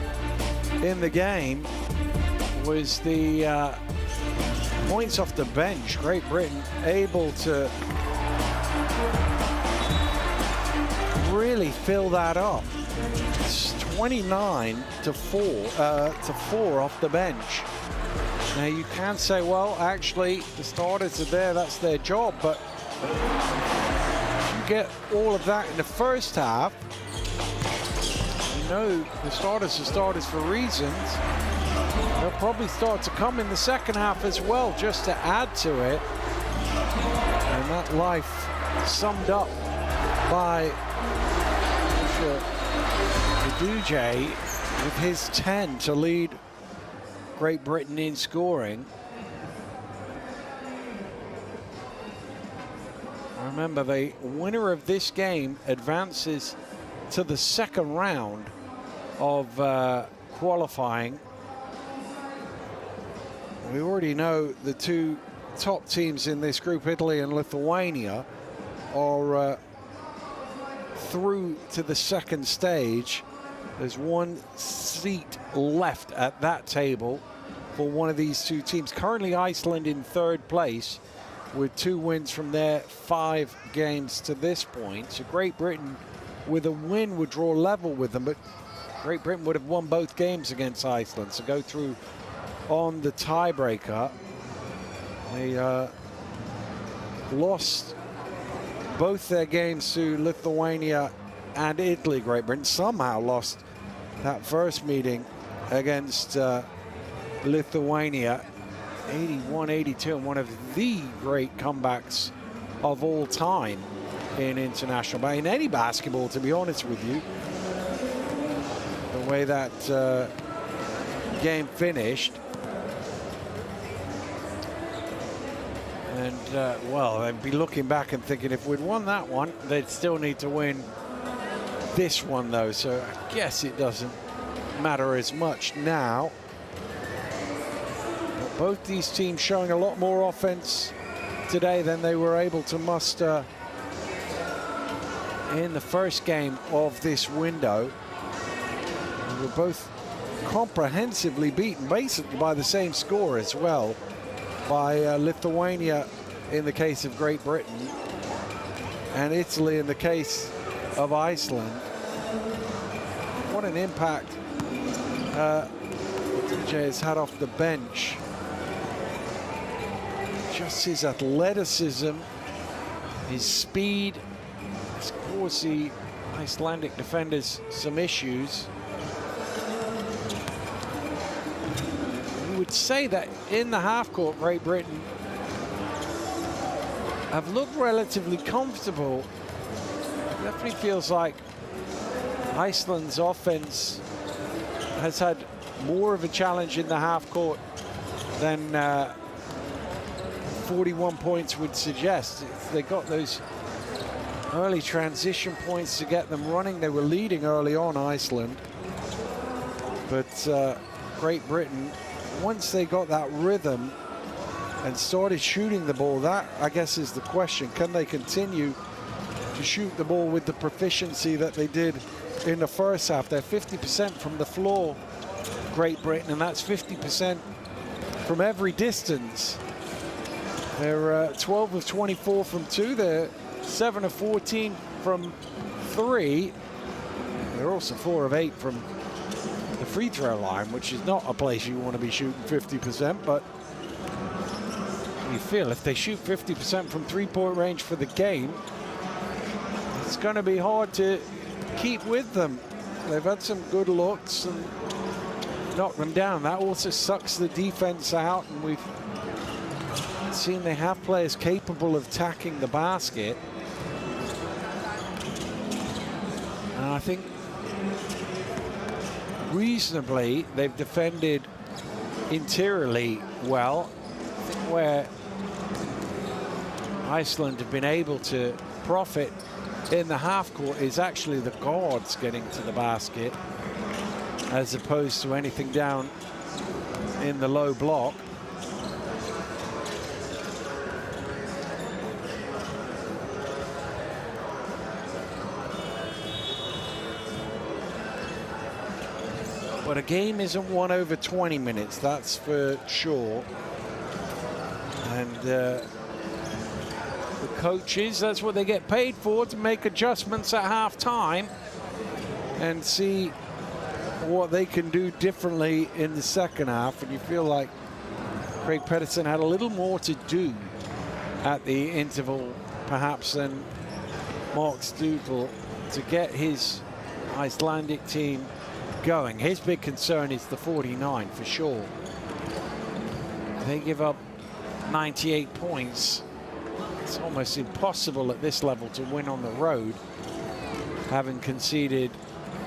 in the game was the points off the bench. Great Britain able to really fill that up. It's 29 to 4 off the bench. Now you can say, well, actually the starters are there, that's their job, but you get all of that in the first half. You know the starters are starters for reasons. They'll probably start to come in the second half as well, just to add to it. And that life summed up by Duje with his 10 to lead Great Britain in scoring. Remember, the winner of this game advances to the second round of qualifying. We already know the two top teams in this group, Italy and Lithuania, are through to the second stage. There's one seat left at that table for one of these two teams. Currently Iceland in third place with 2 wins from their 5 games to this point. So Great Britain with a win would draw level with them, but Great Britain would have won both games against Iceland, so go through on the tiebreaker. They lost both their games to Lithuania and Italy. Great Britain somehow lost that first meeting against Lithuania, 81-82, and one of the great comebacks of all time in international, in any basketball, to be honest with you. The way that game finished. And, well, they'd be looking back and thinking if we'd won that one, they'd still need to win this one, though. So I guess it doesn't matter as much now. But both these teams showing a lot more offense today than they were able to muster in the first game of this window. They were both comprehensively beaten, basically by the same score as well, by Lithuania in the case of Great Britain and Italy in the case of Iceland. What an impact DJ has had off the bench. Just his athleticism, his speed has caused the Icelandic defenders some issues. You would say that in the half court, Great Britain have looked relatively comfortable. It definitely feels like Iceland's offense has had more of a challenge in the half court than 41 points would suggest. They got those early transition points to get them running. They were leading early on, Iceland. But Great Britain, once they got that rhythm and started shooting the ball, that, I guess, is the question. Can they continue to shoot the ball with the proficiency that they did in the first half? They're 50% from the floor, Great Britain, and that's 50% from every distance. They're 12 of 24 from 2. They're 7 of 14 from 3. They're also 4 of 8 from the free throw line, which is not a place you want to be shooting 50%, but you feel if they shoot 50% from three-point range for the game, it's going to be hard to keep with them. They've had some good looks and knocked them down. That also sucks the defense out, and we've seen they have players capable of attacking the basket. And I think reasonably they've defended interiorly well. I think where Iceland have been able to profit in the half court is actually the guards getting to the basket as opposed to anything down in the low block. But a game isn't won over 20 minutes, that's for sure. And the coaches, that's what they get paid for, to make adjustments at half-time and see what they can do differently in the second half. And you feel like Craig Pedersen had a little more to do at the interval, perhaps, than Mark Stutl to get his Icelandic team going. His big concern is the 49 for sure. They give up 98 points. It's almost impossible at this level to win on the road, having conceded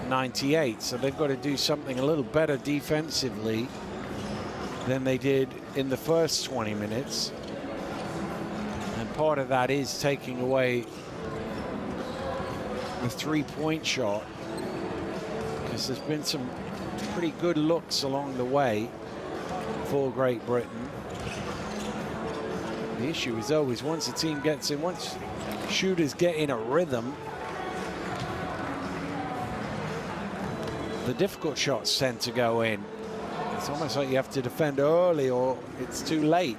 98. So they've got to do something a little better defensively than they did in the first 20 minutes. And part of that is taking away the three-point shot, because there's been some pretty good looks along the way for Great Britain. The issue is always once a team gets in, once shooters get in a rhythm, the difficult shots tend to go in. It's almost like you have to defend early or it's too late.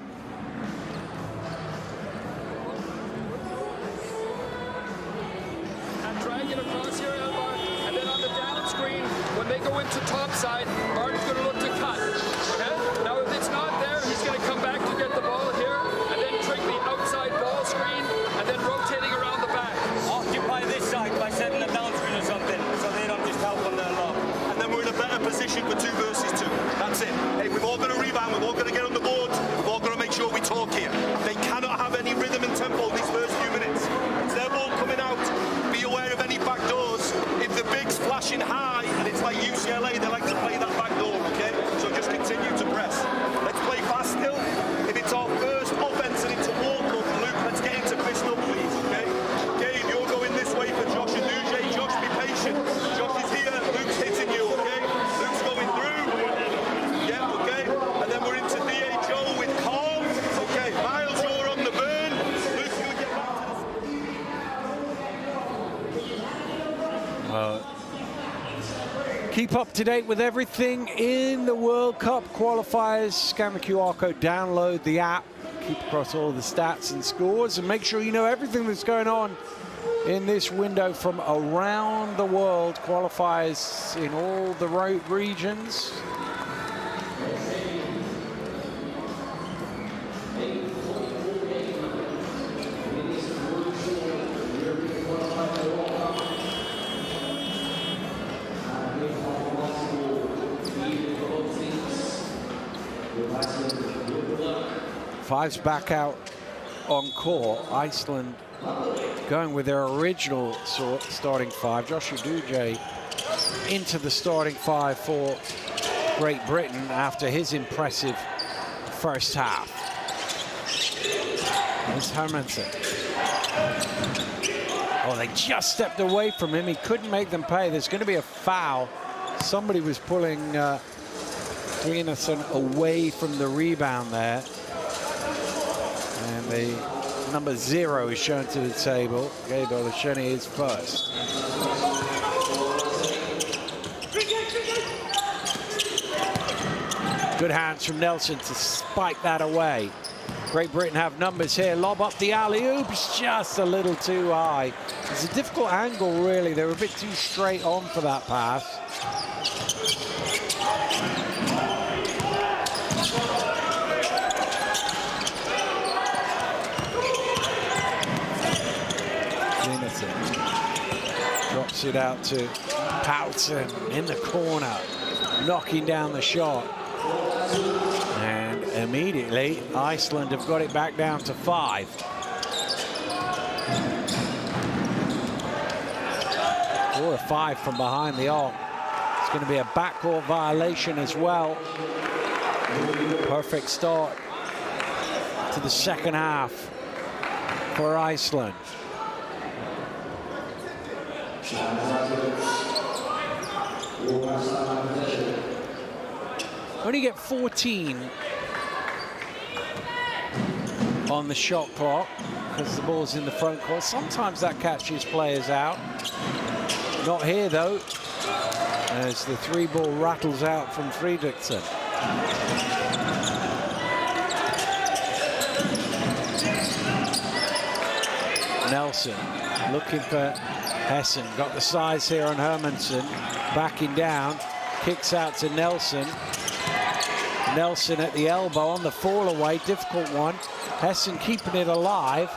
And drag it across here, Elmar, and then on the down screen, when they go into top side, Martin's going to look to cut. Okay? Now, if it's not there, he's going to come back to get the ball here, and then trick the outside ball screen, and then rotating around the back. Occupy this side by setting a down screen or something, so they don't just help on their lob. And then we're in a better position for 2 versus 2. That's it. Hey, we've all got to rebound, we've all got to get on the board, we've all got to make sure we talk here. They cannot have any rhythm and tempo in these first few minutes. It's their ball coming out. Be aware of any back doors. If the big's flashing high, and it's like UCLA, they like to play that back door, okay? So just continue to press. Let's play fast still. If it's our first offense and it's a walk-up, Luke, let's get into pistol, please, okay? Gabe, you're going this way for Josh and Nujay. Josh, be patient. Josh is here. Luke's hitting you, okay? Luke's going through. Yeah, okay. And then we're into DHO with Carl. Okay, Miles, you're on the burn. Luke, you get back to the... Keep up to date with everything in the World Cup qualifiers. Scan the QR code, download the app, keep across all the stats and scores, and make sure you know everything that's going on in this window from around the world. Qualifiers in all the regions. Fives back out on court. Iceland going with their original starting 5. Joshua Dujay into the starting 5 for Great Britain after his impressive first half. Here's Hermansen. Oh, they just stepped away from him. He couldn't make them pay. There's going to be a foul. Somebody was pulling Greenerson away from the rebound there. And the number 0 is shown to the table. Gabe Olasheni is first. Good hands from Nelson to spike that away. Great Britain have numbers here. Lob up the alley-oop, just a little too high. It's a difficult angle, really. They were a bit too straight on for that pass. Drops it out to Poughton in the corner, knocking down the shot. And immediately, Iceland have got it back down to 5. 4 or 5 from behind the arc. It's going to be a backcourt violation as well. Perfect start to the second half for Iceland. Only get 14 on the shot clock because the ball's in the front court. Sometimes that catches players out. Not here though, as the 3-ball rattles out from Fredriksson. Nelson looking for Hessen. Got the size here on Hermansson. Backing down. Kicks out to Nelson. Nelson at the elbow on the fall away. Difficult one. Hessen keeping it alive.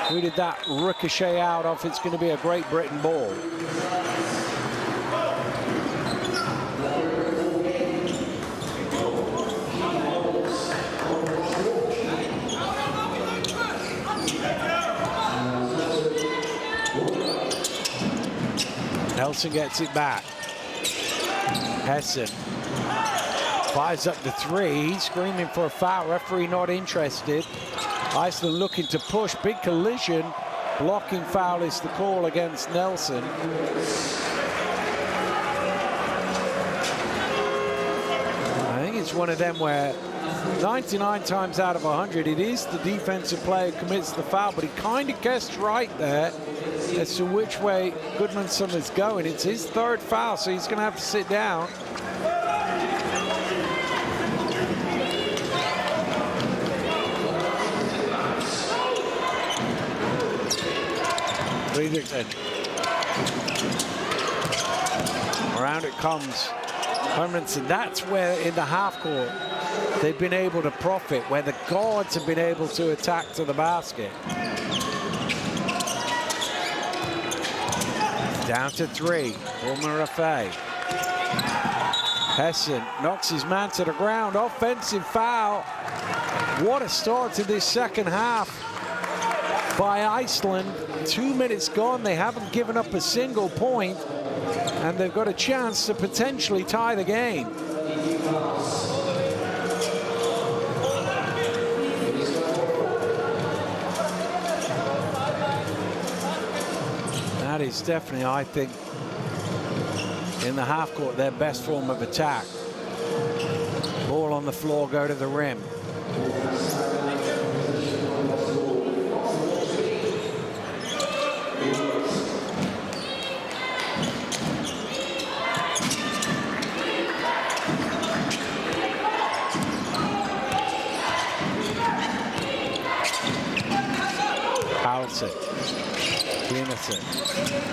Who did that ricochet out of? It's going to be a Great Britain ball. Nelson gets it back. Hessen fires up the 3. He's screaming for a foul. Referee not interested. Iceland looking to push. Big collision. Blocking foul is the call against Nelson. I think it's one of them where 99 times out of 100 it is the defensive player who commits the foul, but he kind of guessed right there as to which way Goodmanson is going. It's his 3rd foul, so he's going to have to sit down. Around it comes Hermansson. That's where in the half court they've been able to profit, where the guards have been able to attack to the basket. Down to 3, Wilmer Raffay. Hessen knocks his man to the ground. Offensive foul. What a start to this second half by Iceland. 2 minutes gone. They haven't given up a single point, and they've got a chance to potentially tie the game. That is definitely, I think, in the half court, their best form of attack. Ball on the floor, go to the rim.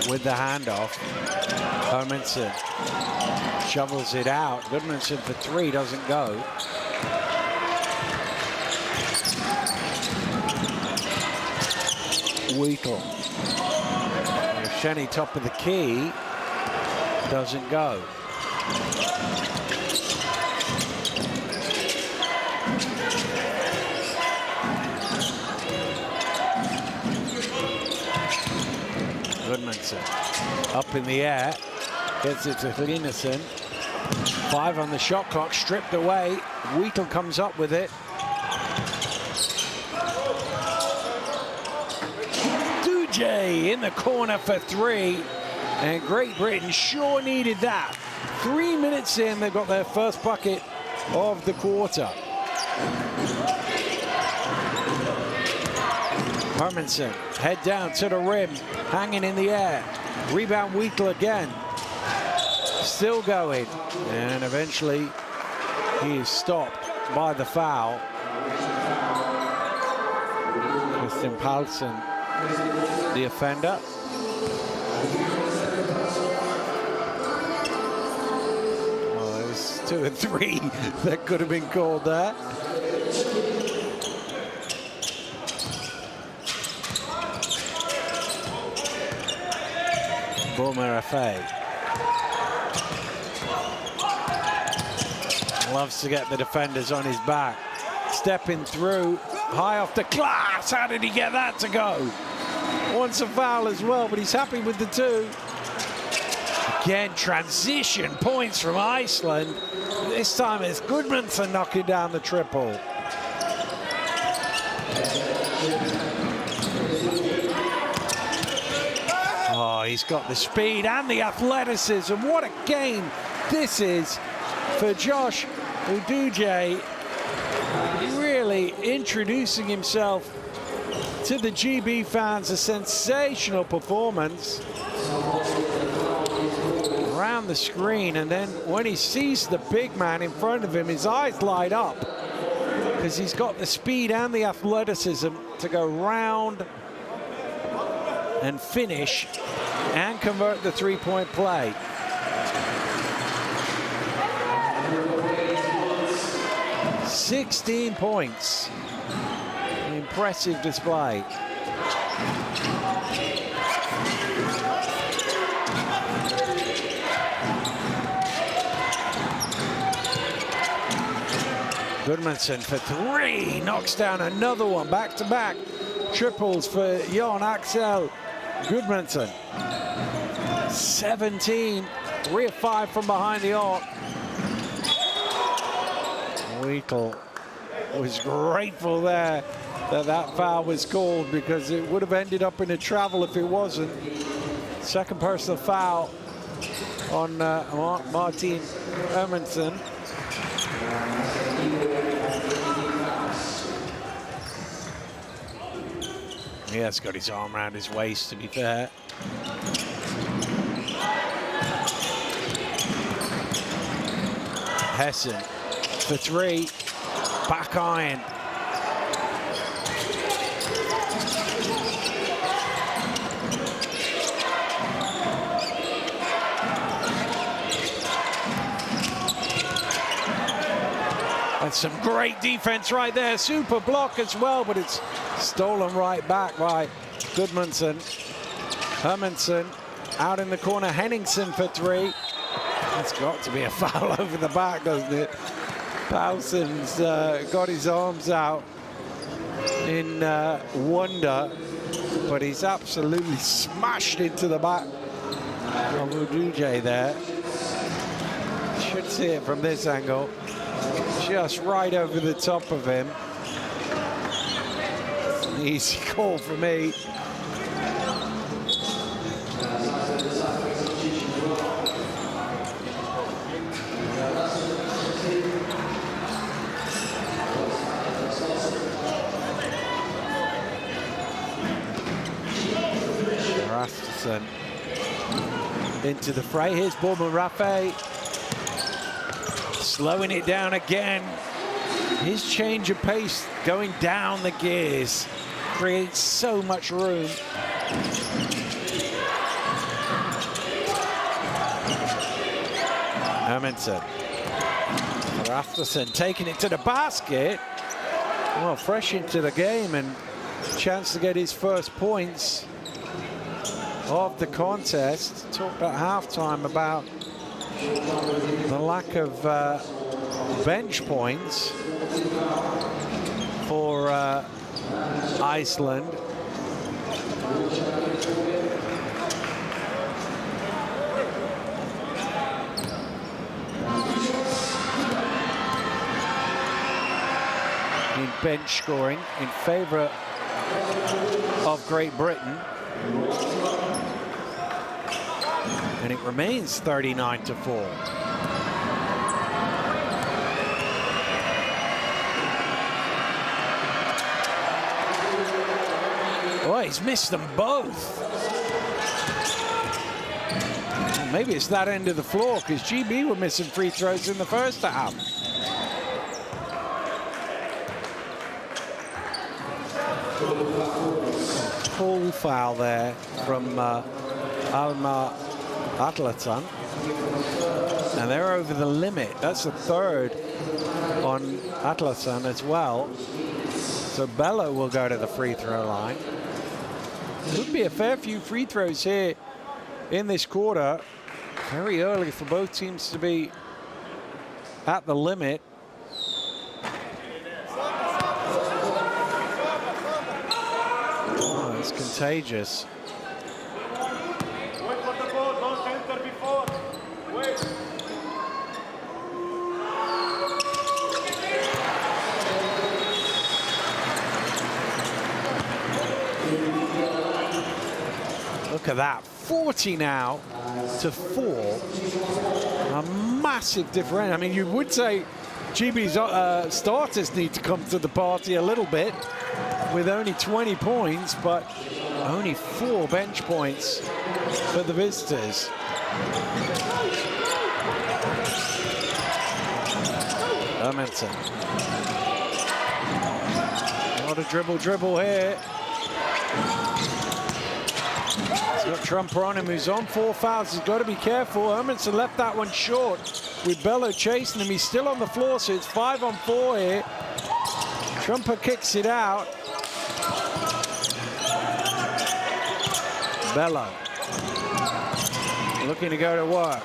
With the handoff, Hermansson shovels it out. Goodmanson for 3, doesn't go. Wheatle. Shenny top of the key, doesn't go. Goodmanson up in the air, gets it to Hlinason. 5 on the shot clock, stripped away. Wheatle comes up with it. Duje in the corner for 3, and Great Britain sure needed that. 3 minutes in, they've got their first bucket of the quarter. Hermansson, head down to the rim, hanging in the air. Rebound Wheatle again. Still going. And eventually he is stopped by the foul. Christian Paulsen, the offender. Well, there's 2 and 3 that could have been called there. Wilmer Raffay loves to get the defenders on his back. Stepping through, high off the glass. How did he get that to go? Wants a foul as well, but he's happy with the 2. Again, transition points from Iceland. This time it's Goodmanson knocking down the triple. he's got the speed and the athleticism. What a game this is for Josh Uduje, really introducing himself to the GB fans. A sensational performance around the screen, and then when he sees the big man in front of him, his eyes light up because he's got the speed and the athleticism to go round and finish and convert the three-point play. "16 points. Impressive display. Goodmanson for three, knocks down another one, back-to-back triples for Jon Axel Goodmanson. 17, 3 of 5 from behind the arc. Weekle was grateful there that foul was called, because it would have ended up in a travel if it wasn't. Second personal foul on Martin Hermansen. He has got his arm around his waist, to be fair. Hessen for three, back iron. And some great defense right there. Super block as well, but it's stolen right back by Goodmanson. Hermansen out in the corner. Henningsen for three. That's got to be a foul over the back, doesn't it? Paulsen's got his arms out in wonder, but he's absolutely smashed into the back of Uduje there. Should see it from this angle. Just right over the top of him. An easy call for me. Rasmussen into the fray. Here's Borman Rafe. Slowing it down again. His change of pace going down the gears creates so much room. Hermansen. Rafterson taking it to the basket. Well, fresh into the game and chance to get his first points of the contest. Talked at halftime about the lack of bench points for Iceland. In bench scoring in favor of Great Britain. And it remains 39-4. Oh, he's missed them both. Well, maybe it's that end of the floor, because GB were missing free throws in the first half. Full foul there from Alma Atlatan, and they're over the limit. That's the third on Atlatan as well. So Bello will go to the free throw line. Could be a fair few free throws here in this quarter. Very early for both teams to be at the limit. Oh, it's contagious. Look at that 40 now to 4. A massive difference. I mean, you would say GB's starters need to come to the party a little bit with only 20 points, but only 4 bench points for the visitors. Hermanson. What a dribble here. He's got Trumper on him, who's on 4 fouls. He's got to be careful. Hermanson left that one short with Bello chasing him. He's still on the floor, so it's 5 on 4 here. Trumper kicks it out. Bello looking to go to work.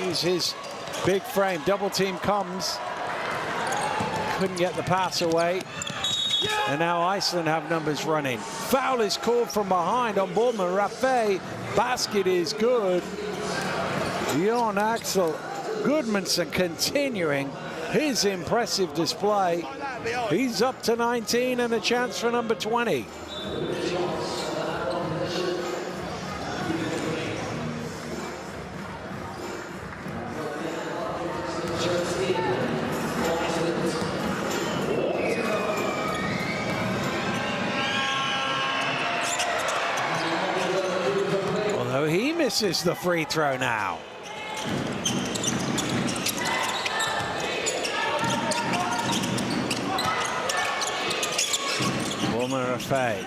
Use his big frame. Double team comes. Couldn't get the pass away. And now Iceland have numbers running. Foul is called from behind on Bournemouth. Rafe. Basket is good. Jon Axel Goodmanson continuing his impressive display. He's up to 19 and a chance for number 20. He misses the free throw now. Rafe.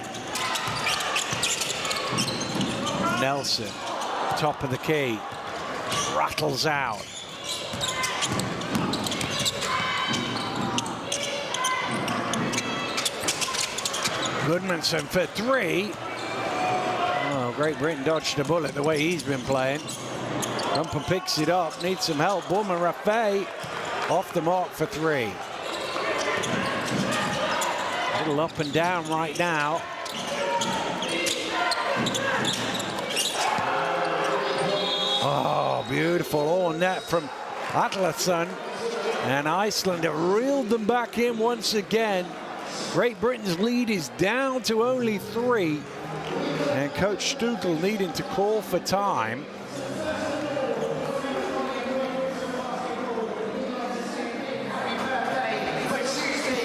Nelson, top of the key, rattles out. Goodmanson for 3. Oh, Great Britain dodged a bullet the way he's been playing. Rumper picks it up, needs some help. Bournemouth Rafe off the mark for 3. A little up and down right now. Oh, beautiful. All net from Atlason. And Iceland have reeled them back in once again. Great Britain's lead is down to only 3. And Coach Stugel needing to call for time.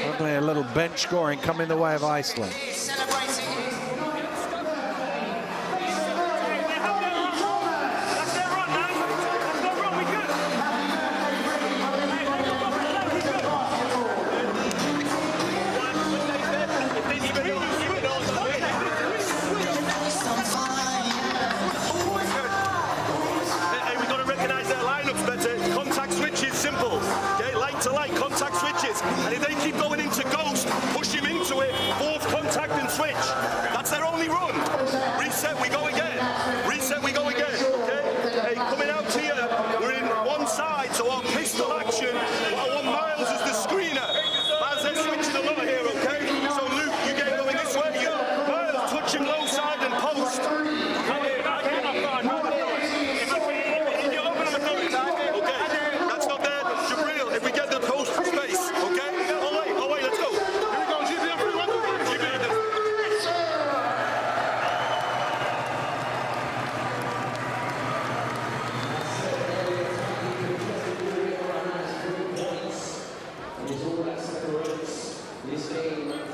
Probably a little bench scoring coming the way of Iceland. And if they keep going into ghost, push him into it, fourth contact and switch. That's their only run. Reset, we go again. Reset, we go again, okay? Hey, coming out here, we're in one side, so our pistol action, I want Miles as the screener. Miles, they're switching a lot here, okay? So Luke, you get going this way. Miles, touch him low side and post. Okay, that's not there. Jabril, if we get the post space, okay? Oh wait, let's go. Here we go,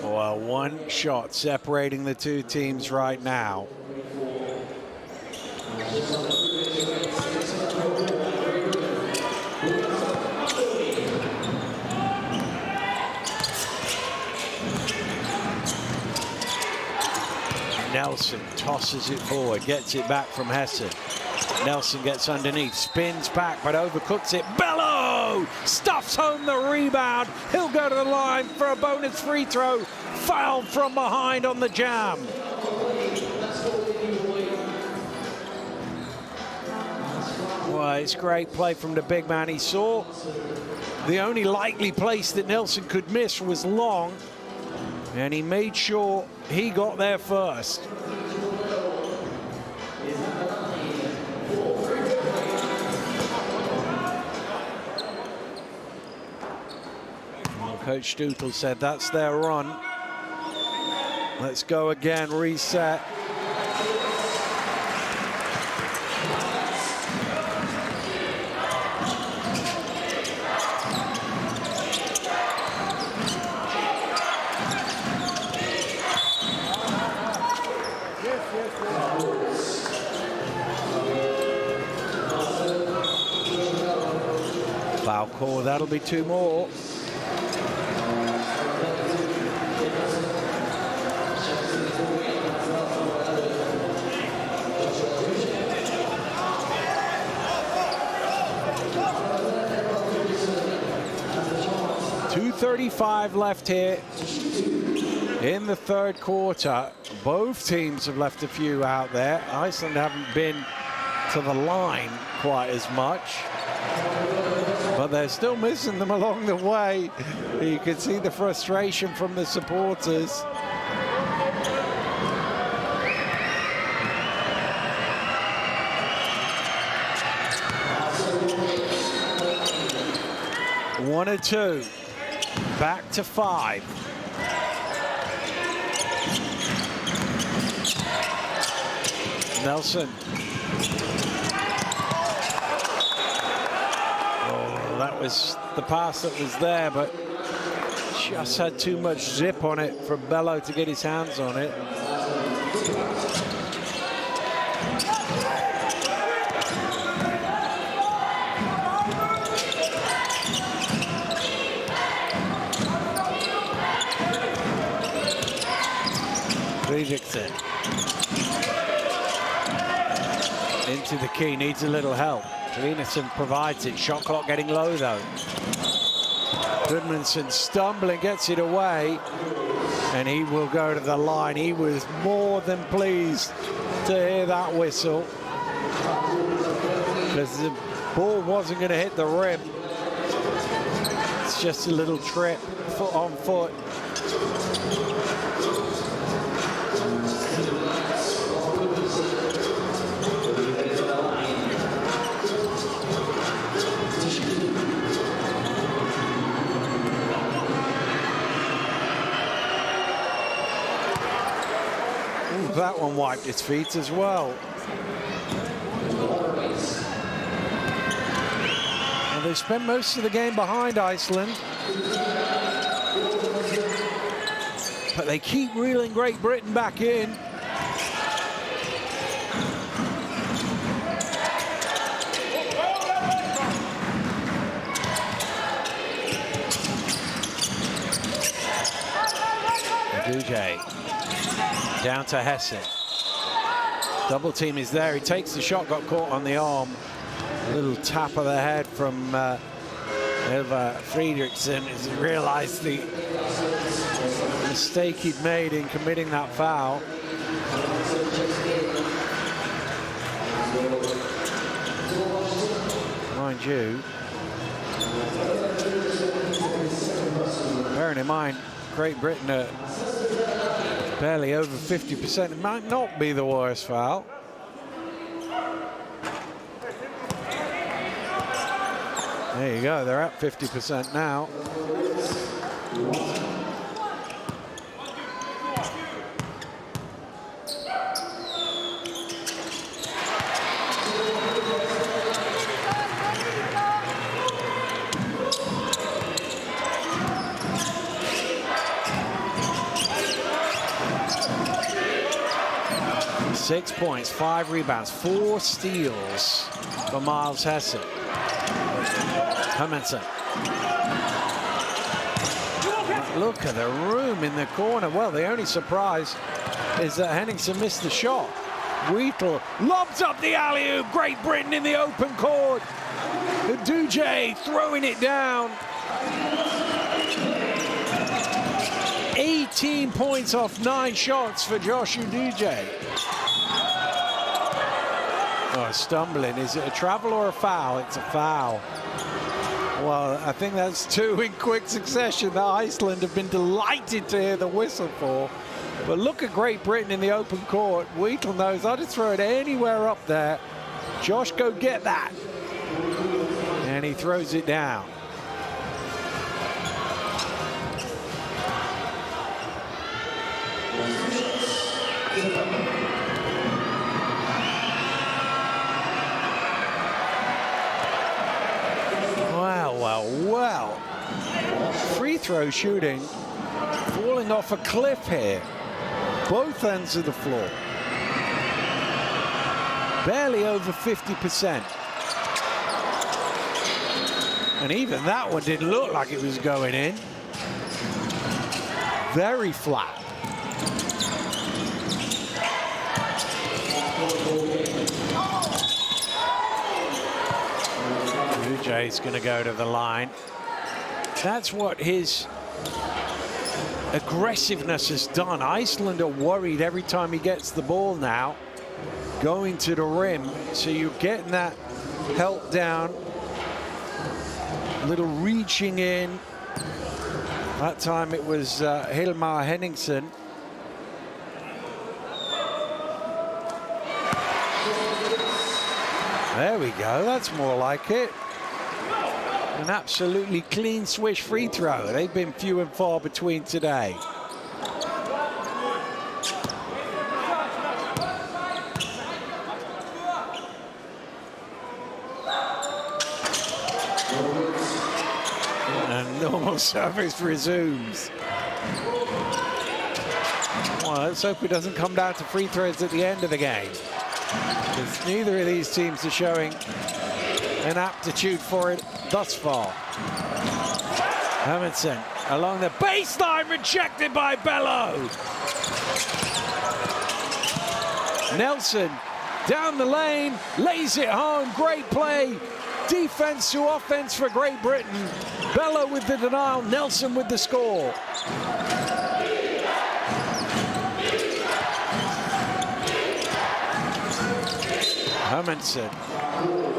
Well, one shot separating the two teams right now. Nelson tosses it forward, gets it back from Hessen. Nelson gets underneath, spins back, but overcooks it. Bello stuffs home the rebound. He'll go to the line for a bonus free throw. Fouled from behind on the jam. Well, it's great play from the big man. He saw the only likely place that Nelson could miss was long, and he made sure he got there first. Well, Coach Stugel said that's their run. Let's go again, reset. Foul call, that'll be 2 more. .235 left here in the third quarter. Both teams have left a few out there. Iceland haven't been to the line quite as much, but they're still missing them along the way. You can see the frustration from the supporters. One or two, back to 5. Nelson. Oh, that was the pass that was there, but just had too much zip on it for Bello to get his hands on it. Fredriksson into the key, needs a little help. Fredriksson provides it. Shot clock getting low though. Goodmanson stumbling, gets it away, and he will go to the line. He was more than pleased to hear that whistle, because the ball wasn't going to hit the rim. It's just a little trip, foot on foot. That one wiped its feet as well. And they spent most of the game behind Iceland, but they keep reeling Great Britain back in. DJ. Down to Hessen. Double team is there. He takes the shot, got caught on the arm. A little tap of the head from Ilva Fredriksson as he realized the mistake he'd made in committing that foul. Mind you, bearing in mind, Great Britain are barely over 50%. It might not be the worst foul. There you go, they're at 50% now. Six points, 5 rebounds, 4 steals for Miles Hessen. Hermansen. Look at the room in the corner. Well, the only surprise is that Henningsen missed the shot. Wheatle lobs up the alley-oop. Great Britain in the open court. Duje throwing it down. 18 points off 9 shots for Josh Uduje. Oh, stumbling. Is it a travel or a foul? It's a foul. Well, I think that's 2 in quick succession that Iceland have been delighted to hear the whistle for. But look at Great Britain in the open court. Wheatle knows I'll just throw it anywhere up there. Josh, go get that. And he throws it down. Well, free throw shooting falling off a cliff here. Both ends of the floor. Barely over 50%. And even that one didn't look like it was going in. Very flat. Ujay's going to go to the line. That's what his aggressiveness has done. Iceland are worried every time he gets the ball now, going to the rim. So you're getting that help down, a little reaching in. That time it was Hilmar Henningsen. There we go, that's more like it. An absolutely clean swish free throw. They've been few and far between today. And normal service resumes. Well, let's hope he doesn't come down to free throws at the end of the game, because neither of these teams are showing an aptitude for it thus far. Hermansen along the baseline, rejected by Bello. Nelson down the lane, lays it home. Great play. Defense to offense for Great Britain. Bello with the denial, Nelson with the score. Hermansen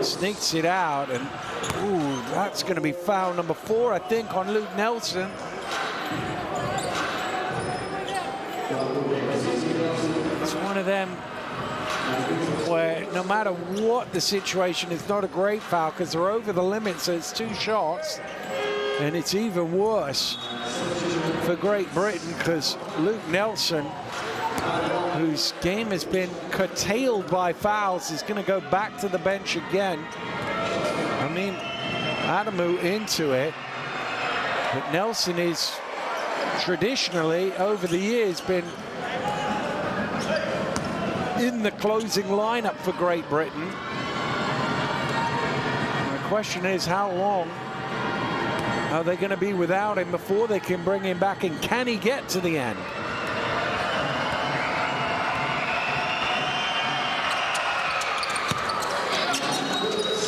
sneaks it out, and ooh, that's going to be foul number 4, I think, on Luke Nelson. It's one of them where no matter what the situation, it's not a great foul because they're over the limit, so it's 2 shots. And it's even worse for Great Britain because Luke Nelson, whose game has been curtailed by fouls, is going to go back to the bench again. I mean, Adamu into it, but Nelson is traditionally, over the years, been in the closing lineup for Great Britain. The question is, how long are they going to be without him before they can bring him back, and can he get to the end?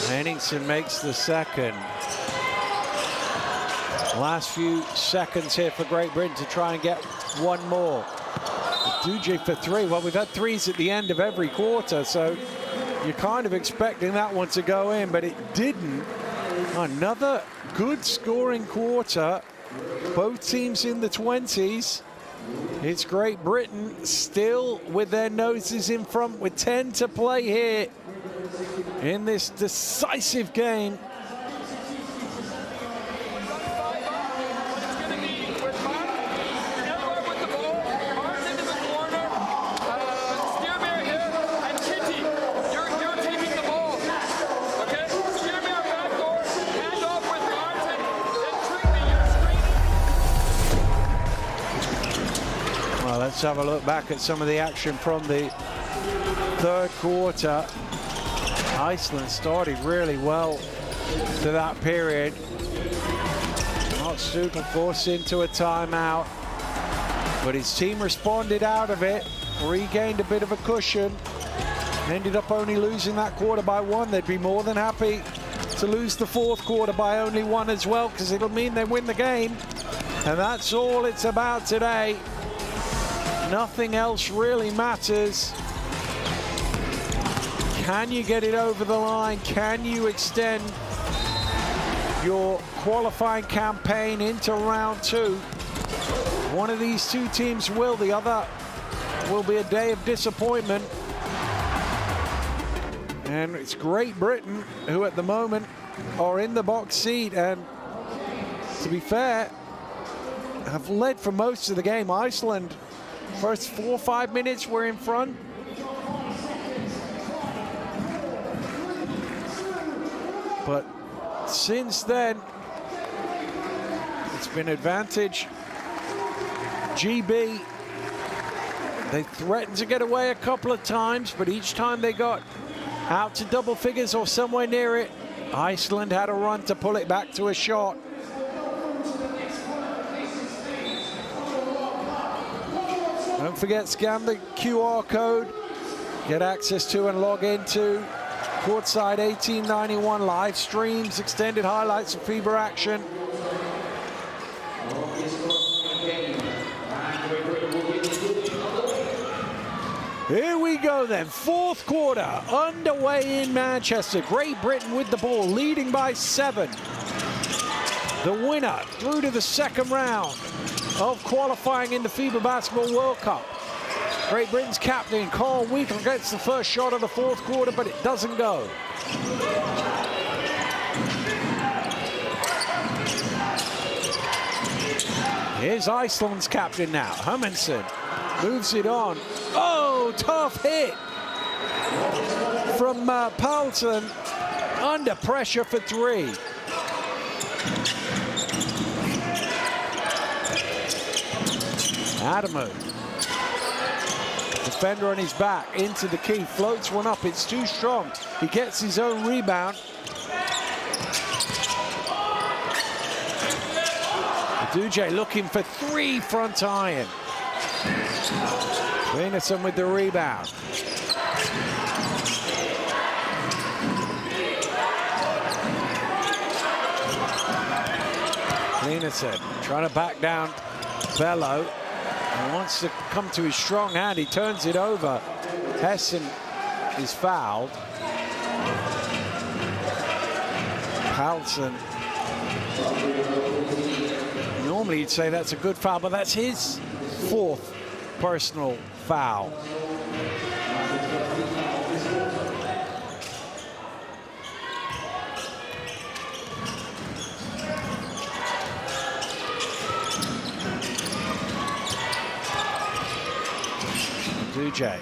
Henningsen makes the second. Last few seconds here for Great Britain to try and get one more. Duje for 3. Well, we've had 3s at the end of every quarter, so you're kind of expecting that one to go in, but it didn't. Another good scoring quarter. Both teams in the 20s. It's Great Britain still with their noses in front with 10 to play here in this decisive game. Well, let's have a look back at some of the action from the third quarter. Iceland started really well to that period. Stukel forced into a timeout, but his team responded out of it, regained a bit of a cushion, ended up only losing that quarter by 1. They'd be more than happy to lose the fourth quarter by only 1 as well, because it'll mean they win the game. And that's all it's about today. Nothing else really matters. Can you get it over the line? Can you extend your qualifying campaign into round 2? One of these two teams will. The other will be a day of disappointment. And it's Great Britain who at the moment are in the box seat, and to be fair, have led for most of the game. Iceland, first 4 or 5 minutes were in front. But since then, it's been advantage GB. They threatened to get away a couple of times, but each time they got out to double figures or somewhere near it, Iceland had a run to pull it back to a shot. Don't forget, scan the QR code, get access to and log into Courtside 1891 live streams, extended highlights of FIBA action. Here we go then, fourth quarter underway in Manchester. Great Britain with the ball, leading by 7. The winner through to the second round of qualifying in the FIBA Basketball World Cup. Great Britain's captain, Carl Wheaton, gets the first shot of the fourth quarter, but it doesn't go. Here's Iceland's captain now, Hermansen. Moves it on. Oh, tough hit from Paulsen. Under pressure for 3. Adamu. Defender on his back, into the key, floats one up, it's too strong. He gets his own rebound. Duje looking for 3 front iron. Venison with the rebound. Venison trying to back down Bello. He wants to come to his strong hand. He turns it over. Hessen is fouled. Paulsen. Normally you'd say that's a good foul, but that's his 4th personal foul. Duje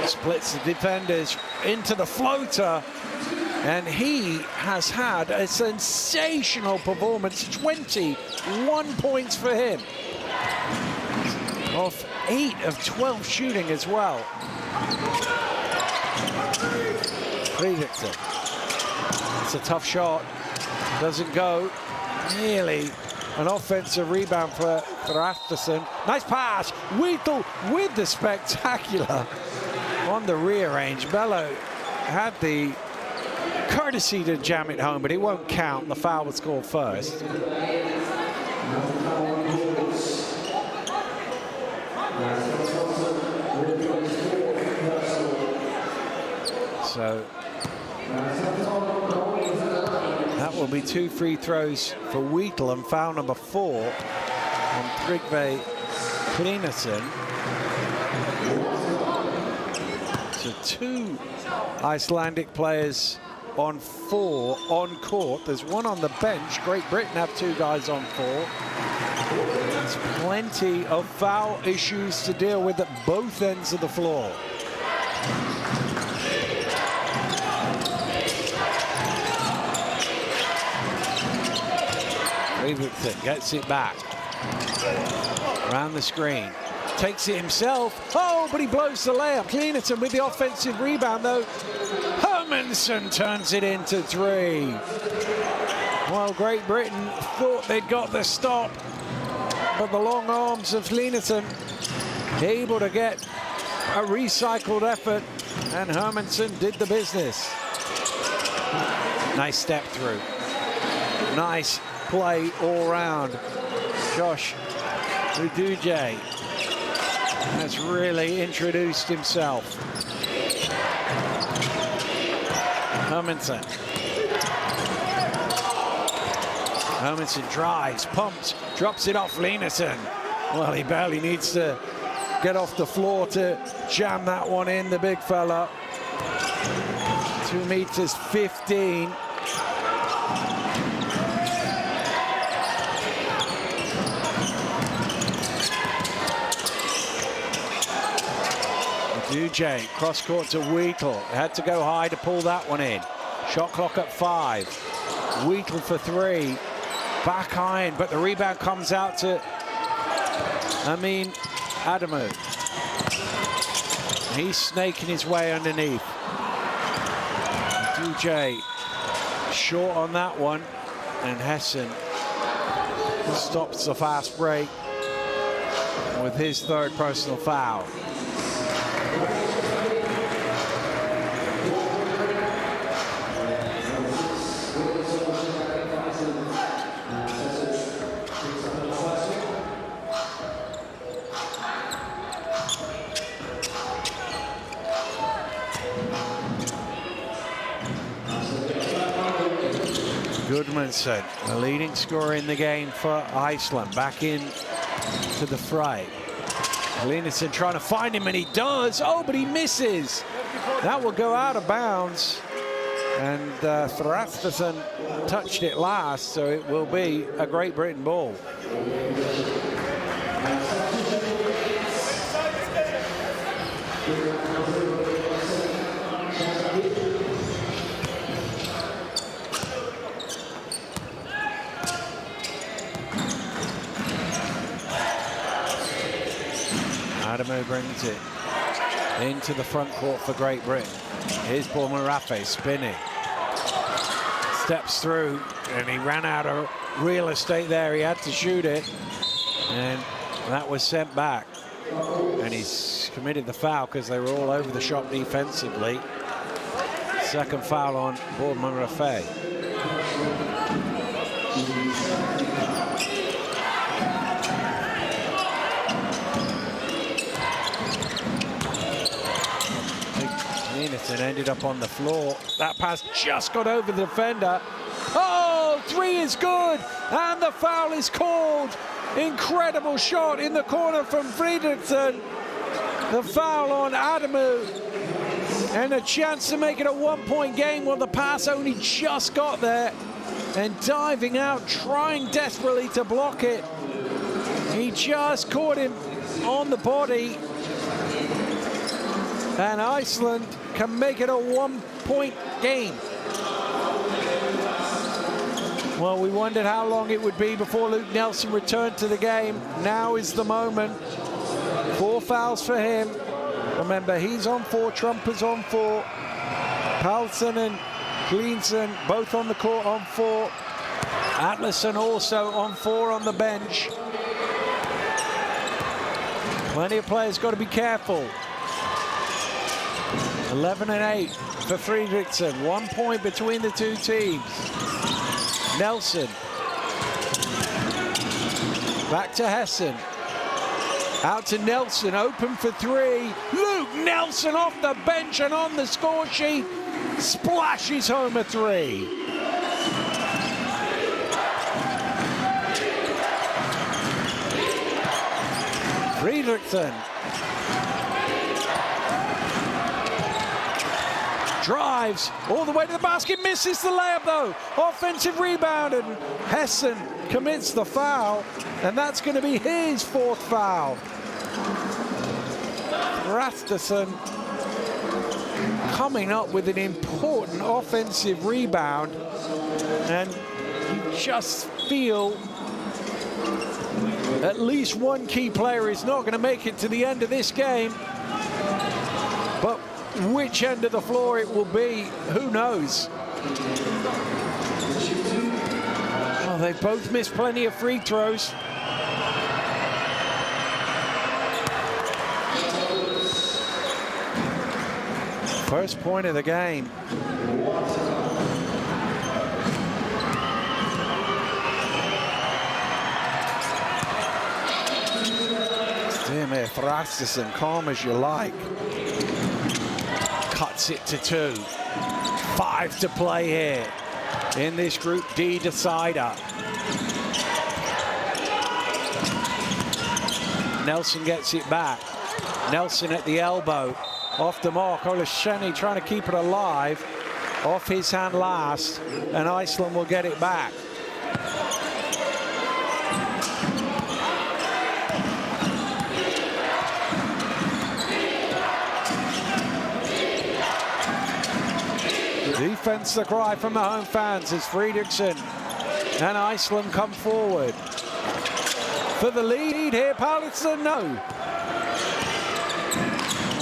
splits the defenders into the floater, and he has had a sensational performance. 21 points for him, off 8 of 12 shooting as well. Fredriksson, it's a tough shot, doesn't go. Nearly an offensive rebound for Afterson. Nice pass. Wheatle with the spectacular on the rearrange. Bello had the courtesy to jam it home, but it won't count. The foul was scored first. So that will be 2 free throws for Wheatle, and foul number 4 on Tryggve Klinason. So 2 Icelandic players on 4 on court. There's 1 on the bench. Great Britain have 2 guys on 4. There's plenty of foul issues to deal with at both ends of the floor. Fredriksson gets it back. Around the screen. Takes it himself. Oh, but he blows the layup. Klinason with the offensive rebound, though. Hermansen turns it into 3. Well, Great Britain thought they'd got the stop, but the long arms of Klinason able to get a recycled effort, and Hermansen did the business. Nice step through. Nice play all round. Josh Uduje has really introduced himself. Hermansen. Hermansen drives, pumps, drops it off Klinason. Well, he barely needs to get off the floor to jam that one in, the big fella. 2 meters 15. Duje, cross court to Wheatle. Had to go high to pull that one in. Shot clock at 5. Wheatle for 3. Back iron, but the rebound comes out to Adamu. He's snaking his way underneath. 2J short on that one, and Hessen stops the fast break with his third personal foul. Goodmanson, the leading scorer in the game for Iceland, back in to the fray. Linusson trying to find him, and he does. Oh, but he misses. That will go out of bounds. And Thrastason touched it last, so it will be a Great Britain ball. Adamu brings it into the front court for Great Britain. Here's Paul Marafe spinning. Steps through, and he ran out of real estate there. He had to shoot it, and that was sent back. And he's committed the foul because they were all over the shop defensively. Second foul on Paul Marafe. And ended up on the floor. That pass just got over the defender. Oh, three is good, and the foul is called. Incredible shot in the corner from Fredriksson. The foul on Adamu, and a chance to make it a one-point game. Well, the pass only just got there, and diving out, trying desperately to block it. He just caught him on the body, and Iceland can make it a one-point game. Well, we wondered how long it would be before Luke Nelson returned to the game. Now is the moment. 4 fouls for him. Remember, he's on 4, Trump is on 4. Paulsen and Kleenson both on the court on 4. Atlason also on 4 on the bench. Plenty of players got to be careful. 11 and 8 for Fredriksson. 1 point between the two teams. Nelson. Back to Hessen. Out to Nelson, open for 3. Luke Nelson off the bench and on the score sheet. Splashes home a 3. Fredriksson. Drives all the way to the basket, misses the layup though. Offensive rebound, and Hessen commits the foul, and that's going to be his 4th foul. Rasterson coming up with an important offensive rebound, and you just feel at least one key player is not going to make it to the end of this game. But which end of the floor it will be, who knows? Well, they've both missed plenty of free throws. First point of the game. Demir Thrastason, calm as you like. Cuts it to 2. 5 to play here in this Group D decider. Nelson gets it back. Nelson at the elbow. Off the mark. Olasheni trying to keep it alive. Off his hand last, and Iceland will get it back. Defense the cry from the home fans as Fredriksson and Iceland come forward. For the lead here, Paulsen, no.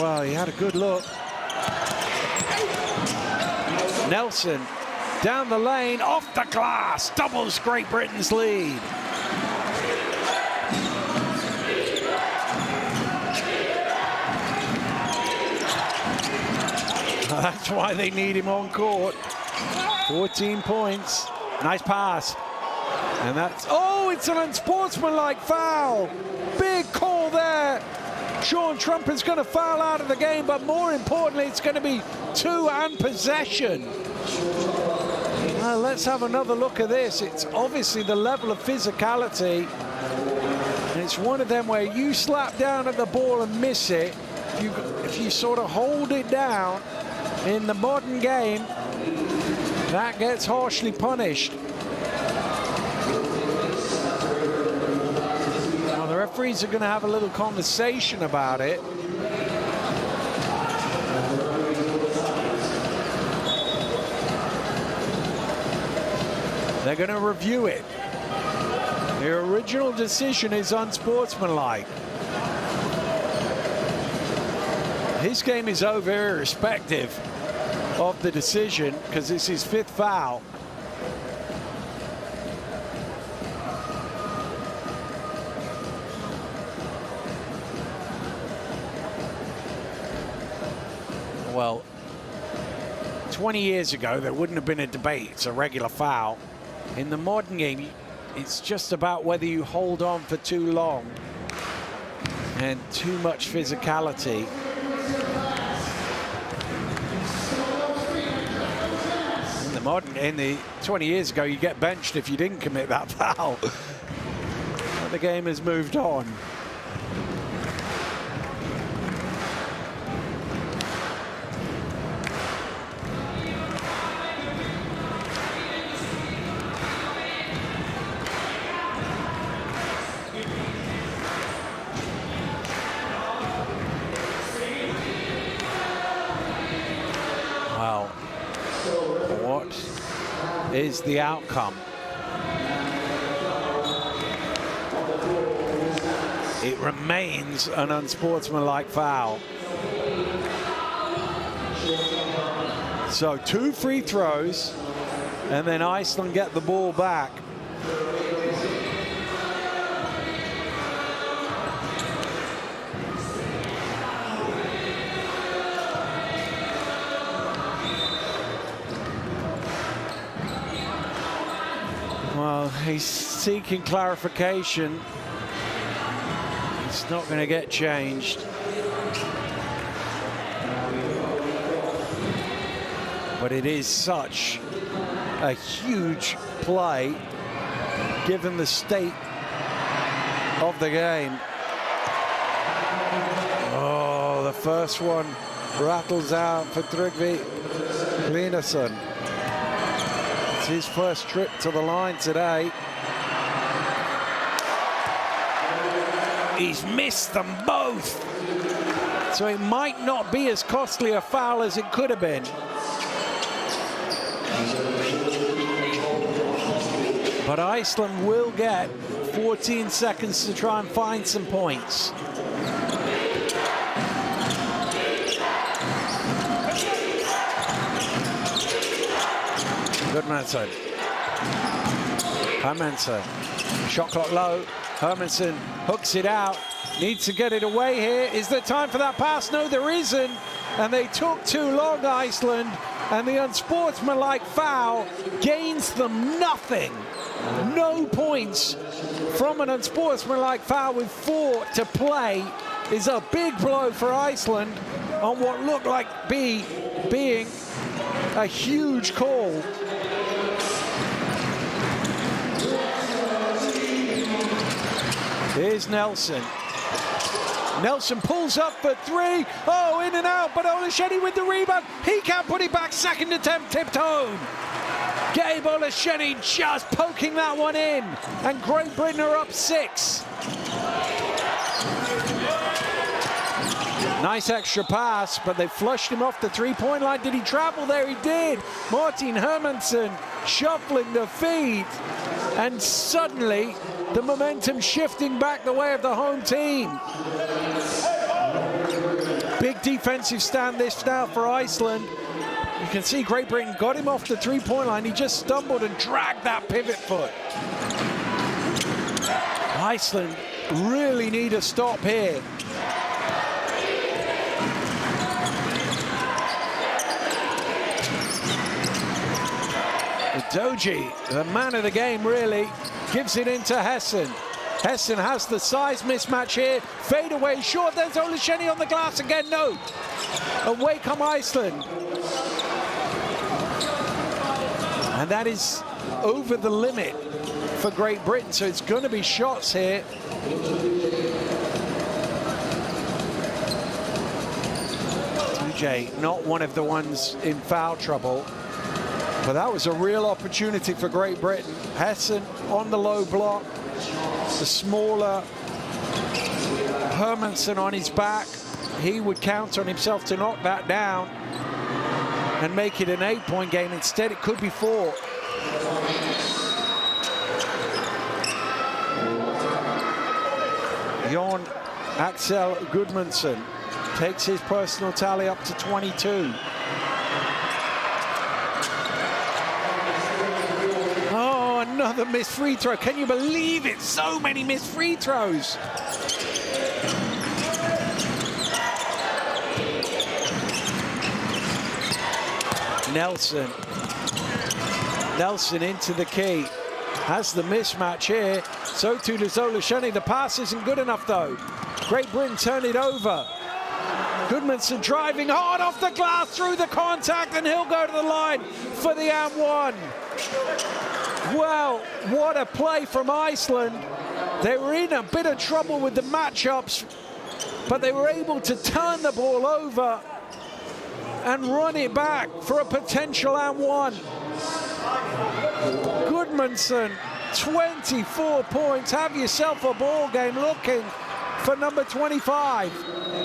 Well, he had a good look. Nelson down the lane, off the glass, doubles Great Britain's lead. That's why they need him on court. 14 points. Nice pass. And that's, oh, it's an unsportsmanlike foul. Big call there. Sean Trumpet's going to foul out of the game, but more importantly, it's going to be 2 and possession. Let's have another look at this. It's obviously the level of physicality. And it's one of them where you slap down at the ball and miss it. If you sort of hold it down in the modern game, that gets harshly punished. Well, the referees are going to have a little conversation about it. They're going to review it. Their original decision is unsportsmanlike. His game is over irrespective of the decision because it's his 5th foul. Well, 20 years ago, there wouldn't have been a debate. It's a regular foul. In the modern game, it's just about whether you hold on for too long and too much physicality. In the 20 years ago, you get benched if you didn't commit that foul. But the game has moved on. Wow. What is the outcome? It remains an unsportsmanlike foul. So 2 free throws, and then Iceland get the ball back. Well, he's seeking clarification. It's not going to get changed. But it is such a huge play, given the state of the game. Oh, the first one rattles out for Tryggvi Hlinason. It's his first trip to the line today. He's missed them both. So it might not be as costly a foul as it could have been. But Iceland will get 14 seconds to try and find some points. Good Manson. Hermansson. Shot clock low. Hermansson hooks it out. Needs to get it away here. Is there time for that pass? No, there isn't. And they took too long, Iceland. And the unsportsmanlike foul gains them nothing. No points from an unsportsmanlike foul with 4 to play is a big blow for Iceland on what looked like being a huge call. Here's Nelson. Nelson pulls up for 3. Oh, in and out, but Olasheni with the rebound. He can't put it back. Second attempt tipped home. Gabe Olasheni just poking that one in. And Great Britain are up 6. Nice extra pass, but they flushed him off the three-point line. Did he travel there? He did. Martin Hermansson shuffling the feet. And suddenly, the momentum shifting back the way of the home team. Big defensive stand this now for Iceland. You can see Great Britain got him off the three-point line. He just stumbled and dragged that pivot foot. Iceland really need a stop here. Doji, the man of the game, really gives it into Hessen. Hessen has the size mismatch here. Fade away short. There's Olesheni on the glass again. No. Away come Iceland. And that is over the limit for Great Britain. So it's going to be shots here. DJ, not one of the ones in foul trouble. But that was a real opportunity for Great Britain. Hessen on the low block. The smaller Hermansen on his back. He would count on himself to knock that down and make it an 8-point game. Instead, it could be 4. Jon Axel Gudmundsson takes his personal tally up to 22. Another missed free throw. Can you believe it? So many missed free throws. Nelson into the key. Has the mismatch here. So too does Olesheni. The pass isn't good enough though. Great Britain turn it over. Gudmundsson driving hard off the glass through the contact, and he'll go to the line for the and one. Well, what a play from Iceland. They were in a bit of trouble with the matchups, but they were able to turn the ball over and run it back for a potential and one. Gudmundsson, 24 points. Have yourself a ball game looking for number 25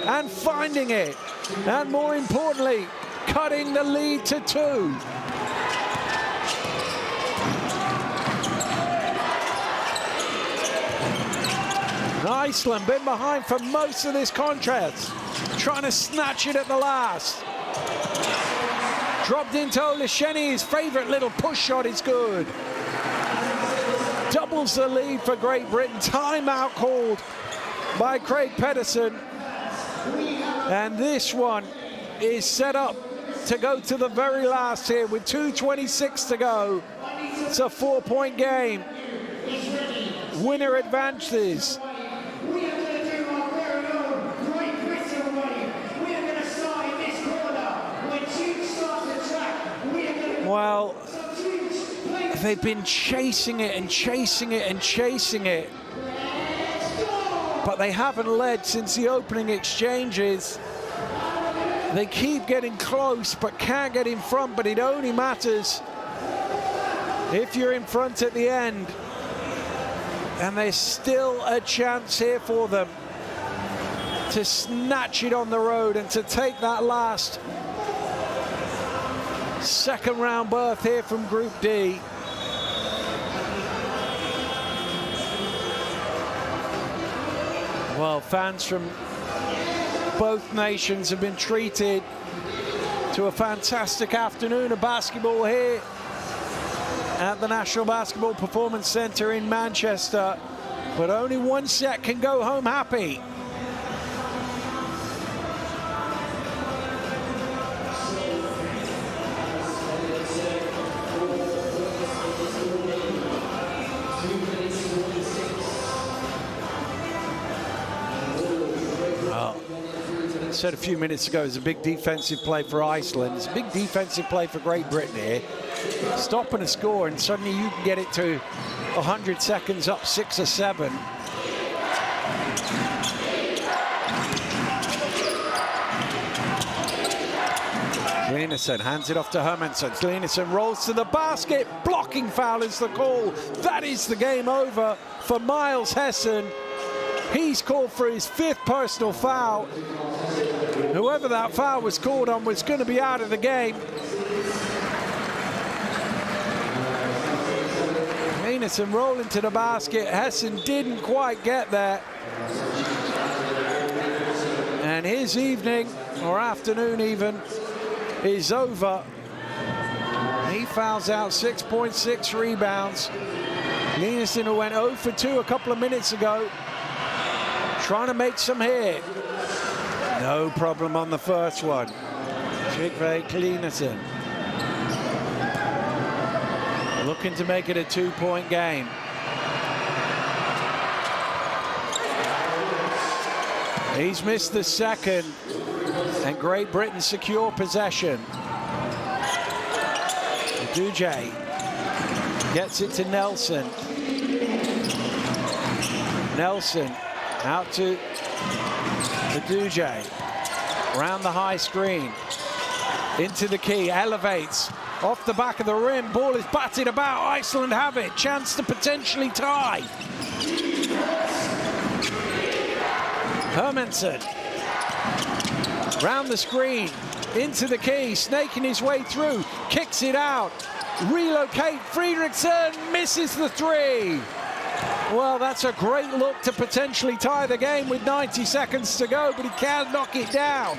and finding it. And more importantly, cutting the lead to 2. Iceland been behind for most of this contest, trying to snatch it at the last. Dropped into Olesheni, his favorite little push shot is good. Doubles the lead for Great Britain. Timeout called by Craig Pedersen. And this one is set up to go to the very last here with 2:26 to go. It's a 4-point game. Winner advances. Well, they've been chasing it and chasing it and chasing it, but they haven't led since the opening exchanges. They keep getting close, but can't get in front, but it only matters if you're in front at the end. And there's still a chance here for them to snatch it on the road and to take that last second round berth here from Group D. Well, fans from both nations have been treated to a fantastic afternoon of basketball here at the National Basketball Performance Centre in Manchester, but only one set can go home happy. Said a few minutes ago, it's a big defensive play for Iceland. It's a big defensive play for Great Britain here. Stopping a score, and suddenly you can get it to 100 seconds up 6 or 7. Linesen hands it off to Hermansen. Linesen rolls to the basket. Blocking foul is the call. That is the game over for Miles Hessen. He's called for his 5th personal foul. Whoever that foul was called on was going to be out of the game. Linesen rolling to the basket. Hessen didn't quite get there. And his evening, or afternoon even, is over he fouls out, 6.6 rebounds. Linusson, who went 0 for 2 a couple of minutes ago, trying to make some here. No problem on the first one. Trygve Linusson looking to make it a 2-point game. He's missed the second, and Great Britain secure possession. Duje gets it to Nelson. Nelson out to Duje. Around the high screen. Into the key, elevates. Off the back of the rim, ball is batted about. Iceland have it. Chance to potentially tie. Hermansson. Round the screen. Into the key, snaking his way through, kicks it out, relocate, Fredriksson misses the three. Well, that's a great look to potentially tie the game with 90 seconds to go, but he can't knock it down.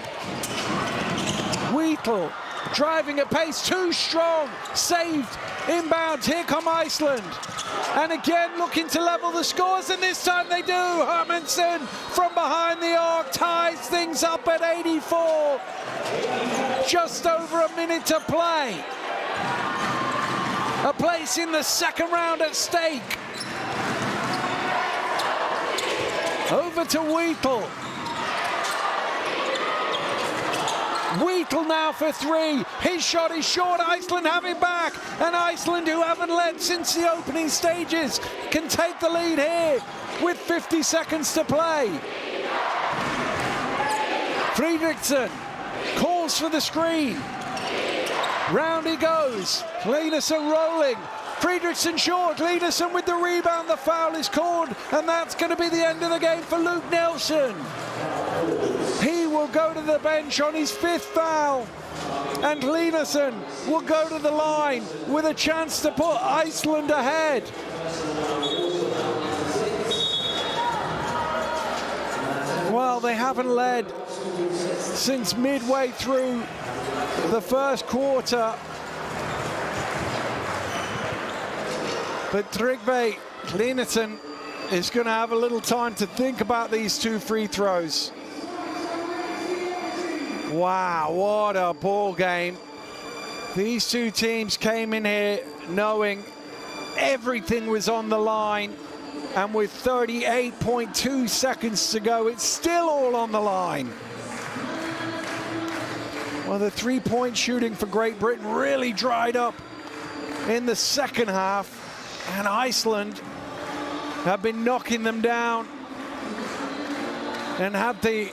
Wheatle driving at pace, too strong, saved, inbound, here come Iceland. And again looking to level the scores, and this time they do. Hermansson from behind the arc ties things up at 84. Just over a minute to play. A place in the second round at stake. Over to Wheatle. Wheatle now for three. His shot is short. Iceland have it back. And Iceland, who haven't led since the opening stages, can take the lead here with 50 seconds to play. Fredriksson calls for the screen. Round he goes. Linusson rolling. Fredriksson short. Linusson with the rebound. The foul is called. And that's going to be the end of the game for Luke Nelson. He will go to the bench on his 5th foul. And Linusson will go to the line with a chance to put Iceland ahead. Well, they haven't led since midway through the first quarter. But Trygve Linusson is going to have a little time to think about these 2 free throws. Wow, what a ball game. These 2 teams came in here knowing everything was on the line, and with 38.2 seconds to go, it's still all on the line. Well, the 3-point shooting for Great Britain really dried up in the second half, and Iceland have been knocking them down. And have the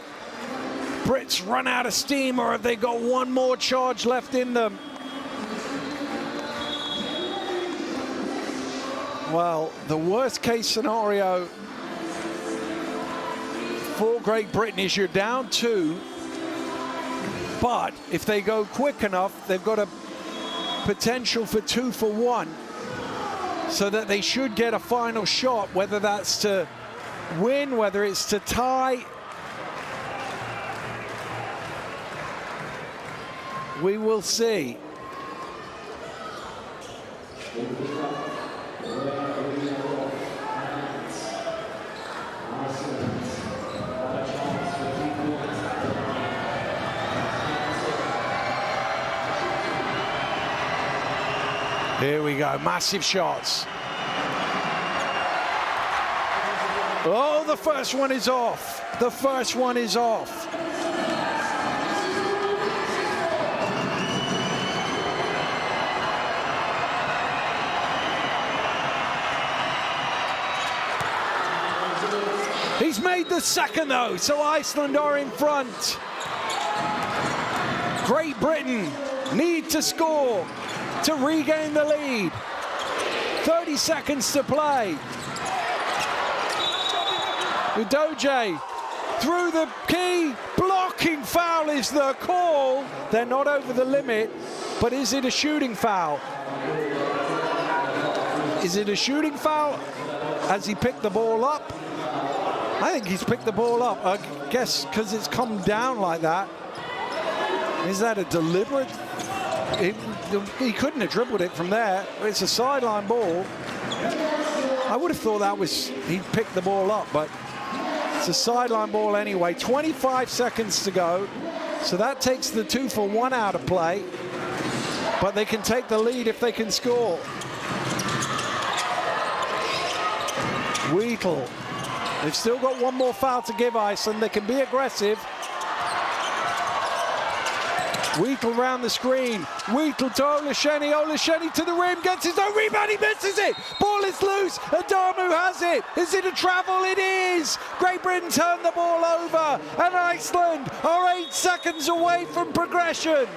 Brits run out of steam, or have they got one more charge left in them? Well, the worst case scenario for Great Britain is you're down 2, but if they go quick enough, they've got a potential for 2 for 1, so that they should get a final shot, whether that's to win, whether it's to tie. We will see. Here we go, massive shots. Oh, the first one is off. The first one is off. He's made the second though, so Iceland are in front. Great Britain need to score to regain the lead. 30 seconds to play. Udoje through the key, blocking foul is the call. They're not over the limit, but is it a shooting foul? Is it a shooting foul? Has he picked the ball up? I think he's picked the ball up. I guess because it's come down like that. Is that a deliberate he couldn't have dribbled it from there. It's a sideline ball. I would have thought that was, he'd picked the ball up, but it's a sideline ball anyway. 25 seconds to go. So that takes the 2-for-1 out of play. But they can take the lead if they can score. Wheatle. They've still got one more foul to give Iceland. They can be aggressive. Wheatle round the screen. Wheatle to Olasheni. Olasheni to the rim. Gets his own rebound. He misses it. Ball is loose. Adamu has it. Is it a travel? It is. Great Britain turn the ball over. And Iceland are 8 seconds away from progression.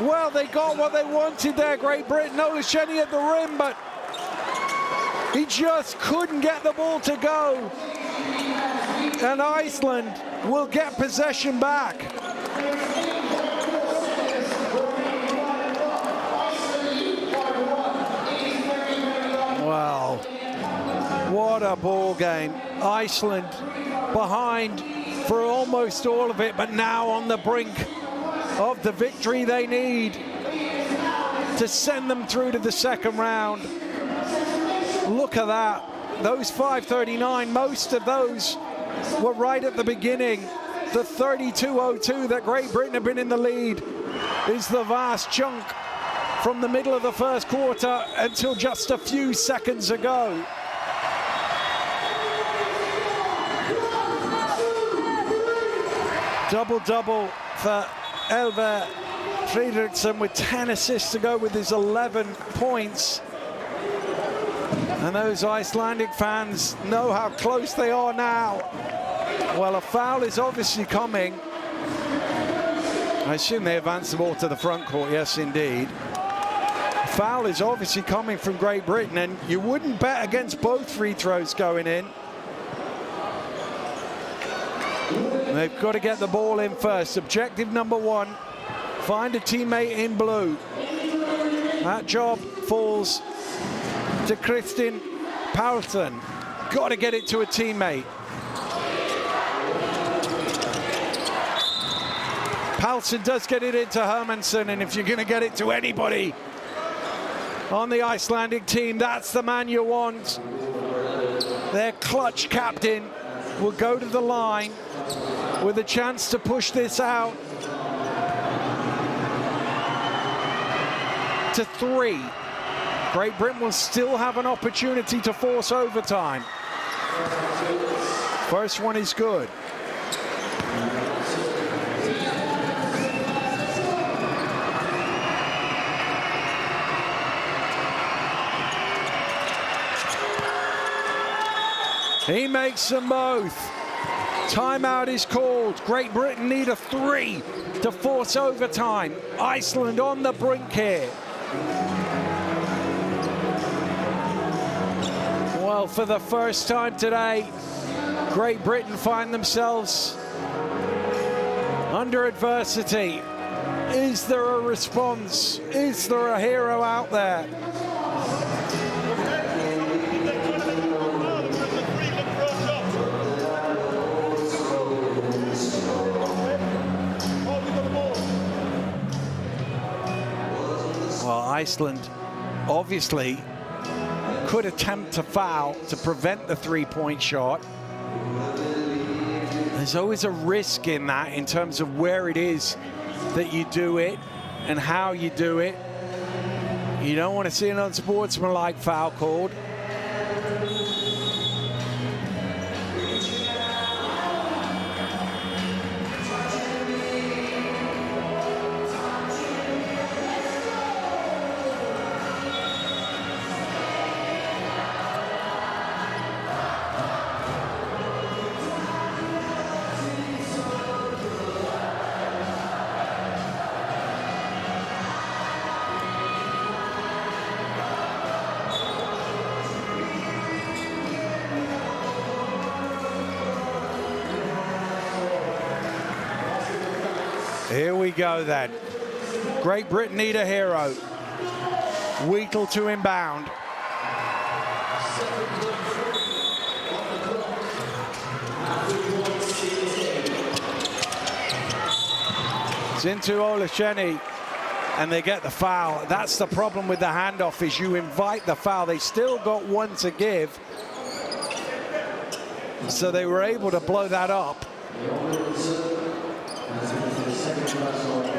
Well, they got what they wanted there, Great Britain. Olasheni at the rim, but he just couldn't get the ball to go. And Iceland will get possession back. Wow, what a ball game. Iceland behind for almost all of it, but now on the brink of the victory they need to send them through to the second round. Look at that. Those 5:39, most of those were right at the beginning. The 32:02 that Great Britain have been in the lead is the vast chunk from the middle of the first quarter until just a few seconds ago. Double-double for Elver Fredriksson with 10 assists to go with his 11 points. And those Icelandic fans know how close they are now. Well, a foul is obviously coming. I assume they advance the ball to the front court. Yes, indeed. A foul is obviously coming from Great Britain, and you wouldn't bet against both free throws going in. They've got to get the ball in first. Objective number one, find a teammate in blue. That job falls to Kristin Paulsen. Got to get it to a teammate. Paulsen does get it into Hermansson, and if you're going to get it to anybody on the Icelandic team, that's the man you want. Their clutch captain will go to the line with a chance to push this out to 3. Great Britain will still have an opportunity to force overtime. First one is good. He makes them both. Timeout is called. Great Britain need a 3 to force overtime. Iceland on the brink here. Well, for the first time today, Great Britain find themselves under adversity. Is there a response? Is there a hero out there? Well, Iceland obviously could attempt to foul to prevent the three-point shot. There's always a risk in that in terms of where it is that you do it and how you do it. You don't want to see an unsportsmanlike foul called. Here we go then. Great Britain need a hero. Wheatle to inbound. into Olasheni, and they get the foul. That's the problem with the handoff, is you invite the foul. They still got one to give, so they were able to blow that up.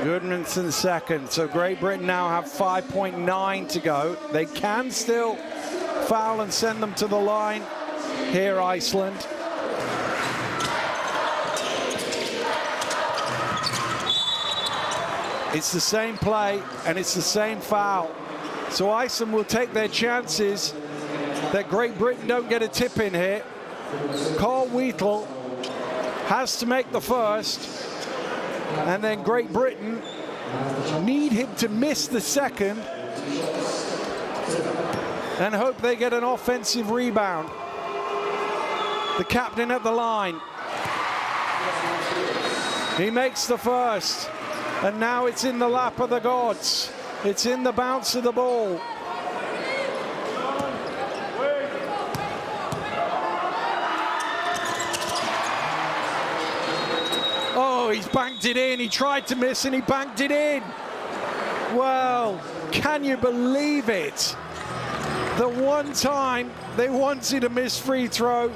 Goodmanson second. So Great Britain now have 5.9 to go. They can still foul and send them to the line here, Iceland. It's the same play and it's the same foul. So Iceland will take their chances that Great Britain don't get a tip in here. Carl Wheatle has to make the first, and then Great Britain need him to miss the second and hope they get an offensive rebound. The captain at the line. He makes the first, and now it's in the lap of the gods. It's in the bounce of the ball. Oh, he's banked it in. He tried to miss and he banked it in. Well, can you believe it? The one time they wanted a missed free throw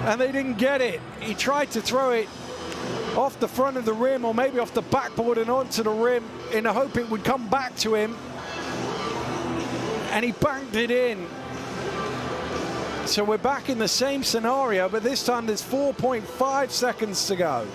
and they didn't get it. He tried to throw it off the front of the rim or maybe off the backboard and onto the rim in the hope it would come back to him. And he banked it in. So we're back in the same scenario, but this time there's 4.5 seconds to go.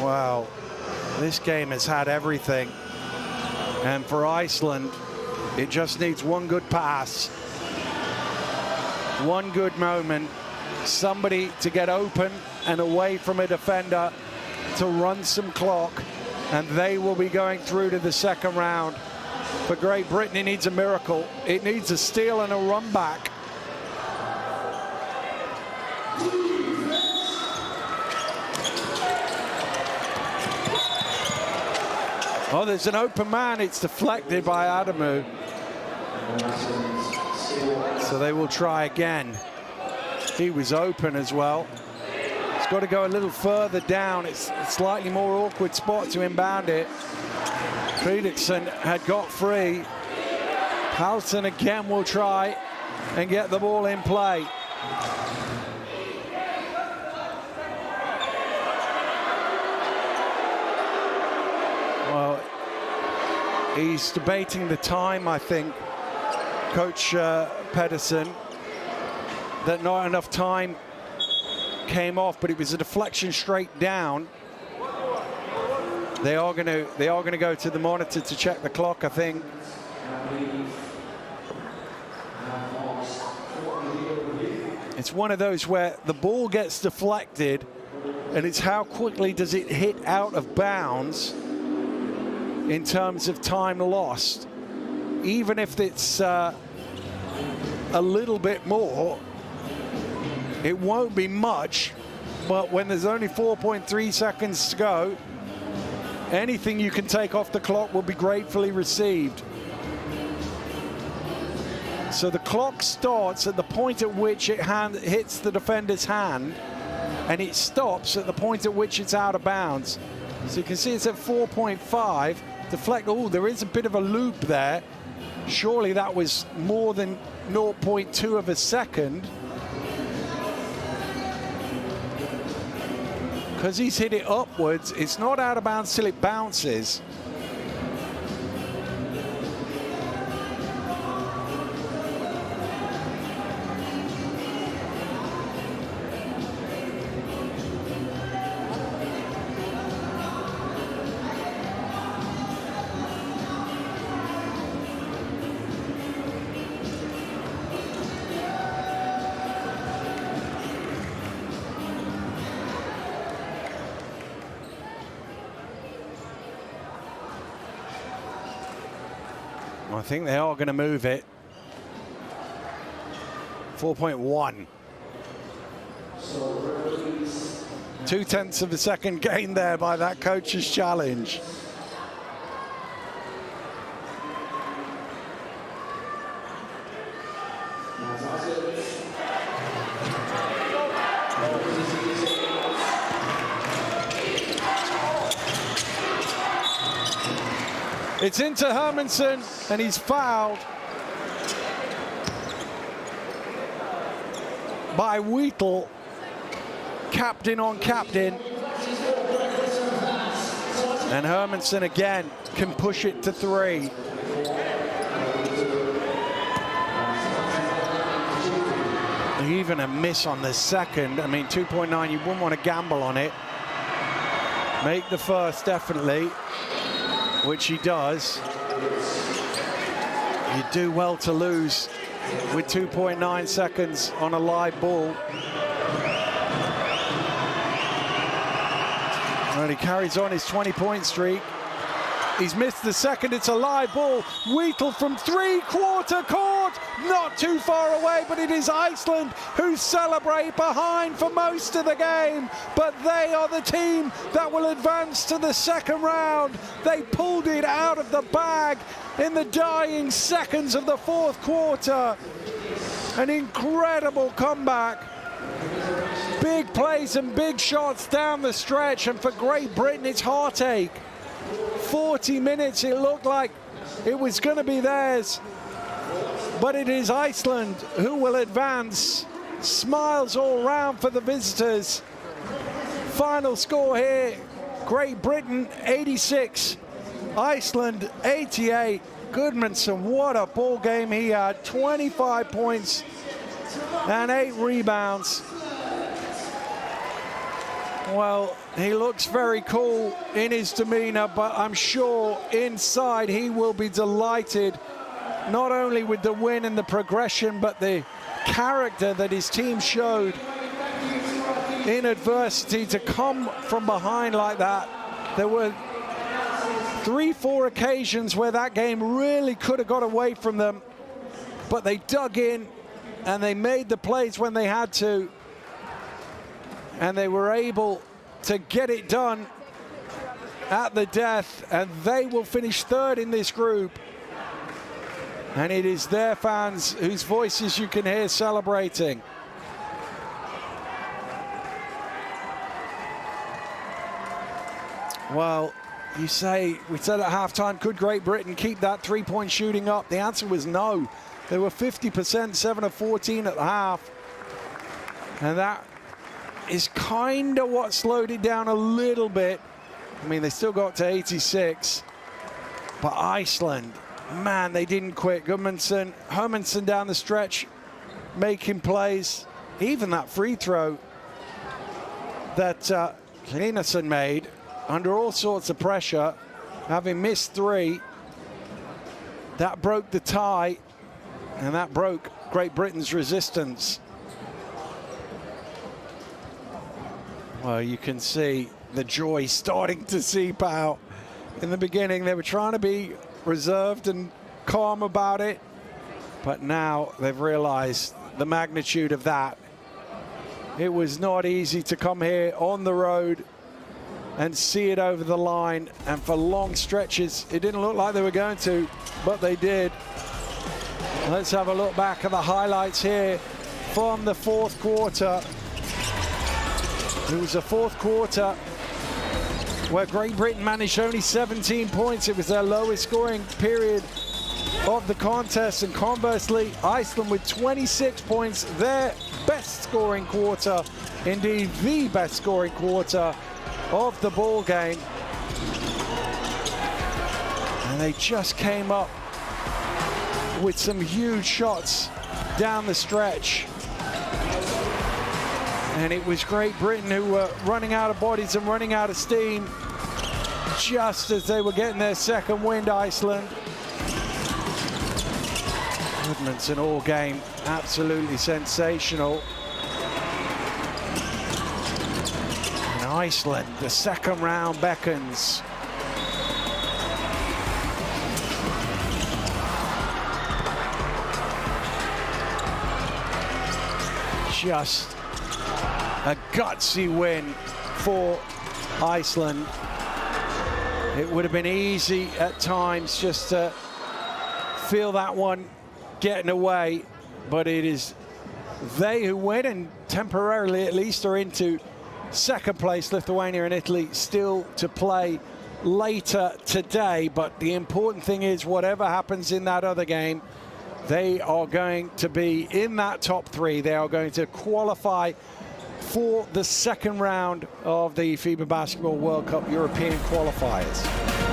Wow, this game has had everything. And for Iceland, it just needs one good pass, one good moment, somebody to get open and away from a defender to run some clock, and they will be going through to the second round. For Great Britain, it needs a miracle. It needs a steal and a run back. Oh, there's an open man. It's deflected by Adamu. So they will try again. He was open as well. He's got to go a little further down. It's a slightly more awkward spot to inbound it. Fredriksson had got free. Halton again will try and get the ball in play. Well, he's debating the time, I think, Coach Pedersen, that not enough time came off, but it was a deflection straight down. They are going to go to the monitor to check the clock, I think. It's one of those where the ball gets deflected, and it's how quickly does it hit out of bounds in terms of time lost. Even if it's a little bit more, it won't be much, but when there's only 4.3 seconds to go, anything you can take off the clock will be gratefully received. So the clock starts at the point at which it hits the defender's hand, and it stops at the point at which it's out of bounds. So you can see it's at 4.5. Deflect. Oh, there is a bit of a loop there. Surely that was more than 0.2 of a second. Because he's hit it upwards, it's not out of bounds till it bounces. I think they are going to move it. 4.1. 0.2 of a second gain there by that coach's challenge. It's into Hermansen, and he's fouled by Wheatle. Captain on captain. And Hermansen again can push it to 3. Even a miss on the second. I mean, 2.9, you wouldn't want to gamble on it. Make the first, definitely, which he does. You do well to lose with 2.9 seconds on a live ball. And he carries on his 20-point streak. He's missed the second. It's a live ball. Wheatle from 3/4 court. Not too far away, but it is Iceland who celebrate behind for most of the game. But they are the team that will advance to the second round. They pulled it out of the bag in the dying seconds of the 4th quarter. An incredible comeback. Big plays and big shots down the stretch, and for Great Britain, it's heartache. 40 minutes, it looked like it was going to be theirs, but it is Iceland who will advance. Smiles all round for the visitors. Final score here, Great Britain 86, Iceland 88. Goodmanson, what a ball game he had. 25 points and 8 rebounds. Well, he looks very cool in his demeanor, but I'm sure inside he will be delighted, not only with the win and the progression, but the character that his team showed in adversity to come from behind like that. There were 3-4 occasions where that game really could have got away from them, but they dug in and they made the plays when they had to. And they were able to get it done at the death, and they will finish 3rd in this group. And it is their fans whose voices you can hear celebrating. Well, you say, we said at halftime, could Great Britain keep that 3-point shooting up? The answer was no. They were 50%, 7 of 14 at the half. And that is kind of what slowed it down a little bit. I mean, they still got to 86. But Iceland, man, they didn't quit. Goodmanson, Hermansen down the stretch, making plays. Even that free throw that Klinason made under all sorts of pressure, having missed 3. That broke the tie, and that broke Great Britain's resistance. Well, you can see the joy starting to seep out. In the beginning, they were trying to be reserved and calm about it, but now they've realized the magnitude of that. It was not easy to come here on the road and see it over the line, and for long stretches, it didn't look like they were going to, but they did. Let's have a look back at the highlights here from the 4th quarter. It was a 4th quarter where Great Britain managed only 17 points. It was their lowest scoring period of the contest, and conversely, Iceland with 26 points, their best scoring quarter, indeed the best scoring quarter of the ball game. And they just came up with some huge shots down the stretch. And it was Great Britain who were running out of bodies and running out of steam just as they were getting their second wind, Iceland. Goodmanson all game, absolutely sensational. And Iceland, the second round beckons. just a gutsy win for Iceland. It would have been easy at times just to feel that one getting away, but it is they who win, and temporarily at least are into second place. Lithuania and Italy still to play later today, but the important thing is whatever happens in that other game, they are going to be in that top three. They are going to qualify for the second round of the FIBA Basketball World Cup European qualifiers.